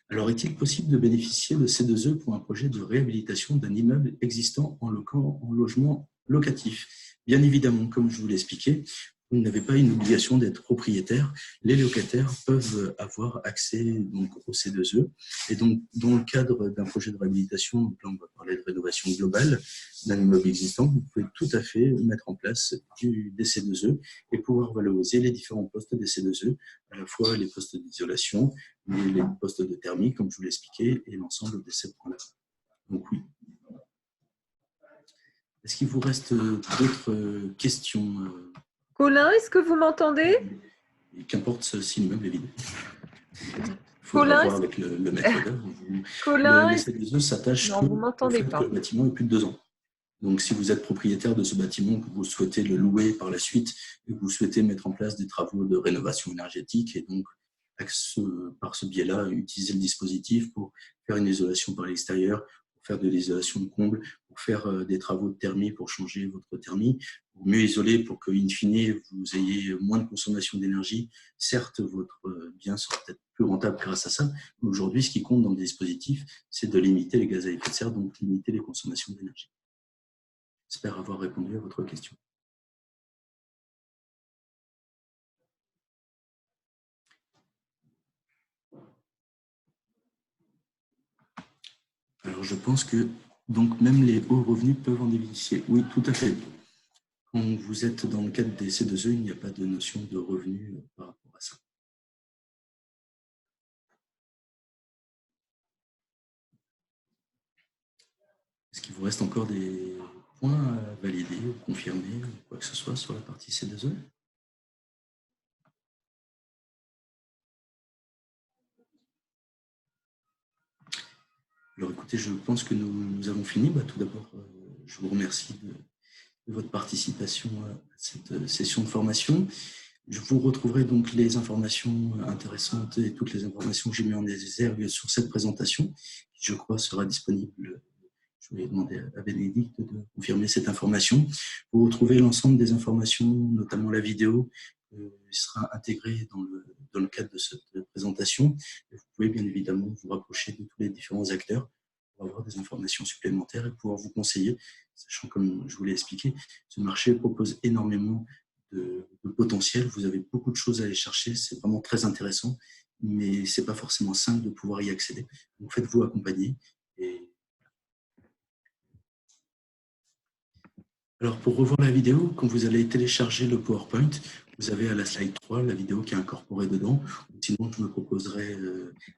Alors, est-il possible de bénéficier de C2E pour un projet de réhabilitation d'un immeuble existant en logement locatif. Bien évidemment, comme je vous l'ai expliqué, vous n'avez pas une obligation d'être propriétaire. Les locataires peuvent avoir accès donc, au C2E. Et donc, dans le cadre d'un projet de réhabilitation, donc là, on va parler de rénovation globale d'un immeuble existant, vous pouvez tout à fait mettre en place des C2E et pouvoir valoriser les différents postes des C2E, à la fois les postes d'isolation, les postes de thermie, comme je vous l'ai expliqué, et l'ensemble de ces points-là. Donc oui. Est-ce qu'il vous reste d'autres questions Colin, est-ce que vous m'entendez? Qu'importe si l'immeuble est vide. Il faudra Colin, voir avec le maître d'œuvre. Colin, Les C2E s'attachent non, vous au m'entendez fait que pas. le bâtiment ait plus de 2 ans. Donc, si vous êtes propriétaire de ce bâtiment, que vous souhaitez le louer par la suite et que vous souhaitez mettre en place des travaux de rénovation énergétique et donc, par ce biais-là, utiliser le dispositif pour faire une isolation par l'extérieur, pour faire de l'isolation de comble, pour faire des travaux de thermie, pour changer votre thermie, pour mieux isoler, pour que, in fine, vous ayez moins de consommation d'énergie. Certes, votre bien sera peut-être plus rentable grâce à ça, mais aujourd'hui, ce qui compte dans le dispositif, c'est de limiter les gaz à effet de serre, donc limiter les consommations d'énergie. J'espère avoir répondu à votre question. Alors, je pense que donc même les hauts revenus peuvent en bénéficier. Oui, tout à fait. Quand vous êtes dans le cadre des C2E, il n'y a pas de notion de revenu par rapport à ça. Est-ce qu'il vous reste encore des points à valider ou confirmer ou quoi que ce soit sur la partie C2E? Alors écoutez, je pense que nous avons fini. Tout d'abord, je vous remercie de votre participation à cette session de formation. Je vous retrouverai donc les informations intéressantes et toutes les informations que j'ai mis en exergue sur cette présentation, qui je crois sera disponible. Je vais demander à Bénédicte de confirmer cette information. Vous retrouvez l'ensemble des informations, notamment la vidéo, qui sera intégrée dans le cadre de cette présentation. Et vous pouvez bien évidemment vous rapprocher de tous les différents acteurs pour avoir des informations supplémentaires et pouvoir vous conseiller, sachant, comme je vous l'ai expliqué, ce marché propose énormément de potentiel. Vous avez beaucoup de choses à aller chercher. C'est vraiment très intéressant, mais ce n'est pas forcément simple de pouvoir y accéder. Donc, faites-vous accompagner. Alors, pour revoir la vidéo, quand vous allez télécharger le PowerPoint, vous avez à la slide 3 la vidéo qui est incorporée dedans. Sinon, je me proposerai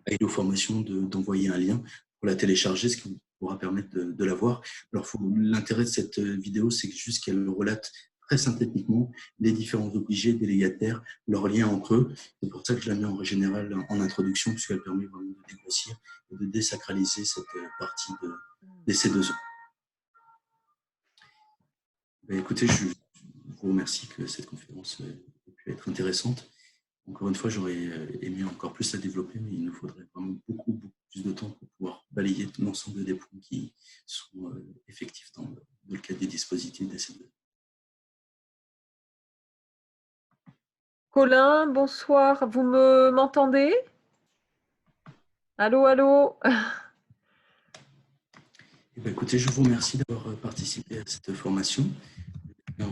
à Hello Formation d'envoyer un lien pour la télécharger, ce qui vous pourra permettre de la voir. Alors, l'intérêt de cette vidéo, c'est juste qu'elle relate très synthétiquement les différents obligés, délégataires, leurs liens entre eux. C'est pour ça que je la mets en général en introduction, puisqu'elle permet vraiment de dégrossir et de désacraliser cette partie des C2E. Écoutez, je vous remercie que cette conférence ait pu être intéressante. Encore une fois, j'aurais aimé encore plus la développer, mais il nous faudrait vraiment beaucoup plus de temps pour pouvoir balayer l'ensemble des points qui sont effectifs dans le cadre des dispositifs des C2E. Colin, bonsoir. Vous m'entendez? Allô, allô? Écoutez, je vous remercie d'avoir participé à cette formation. La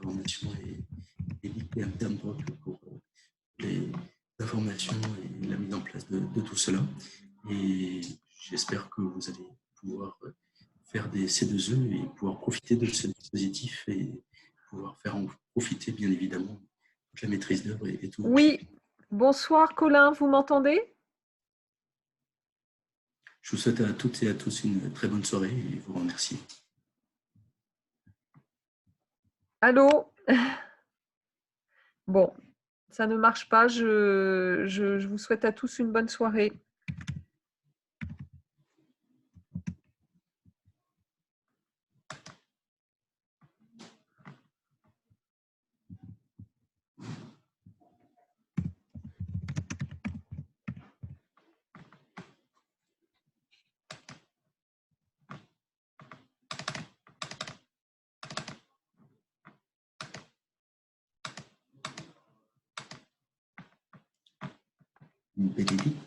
formation est liée à terme pour les informations et la mise en place de tout cela. Et j'espère que vous allez pouvoir faire des C2E et pouvoir profiter de ce dispositif et pouvoir faire en profiter, bien évidemment, toute la maîtrise d'œuvre et tout. Oui, bonsoir Colin, vous m'entendez? Je vous souhaite à toutes et à tous une très bonne soirée et vous remercie. Allô? Bon, ça ne marche pas. Je vous souhaite à tous une bonne soirée. Bénédicte.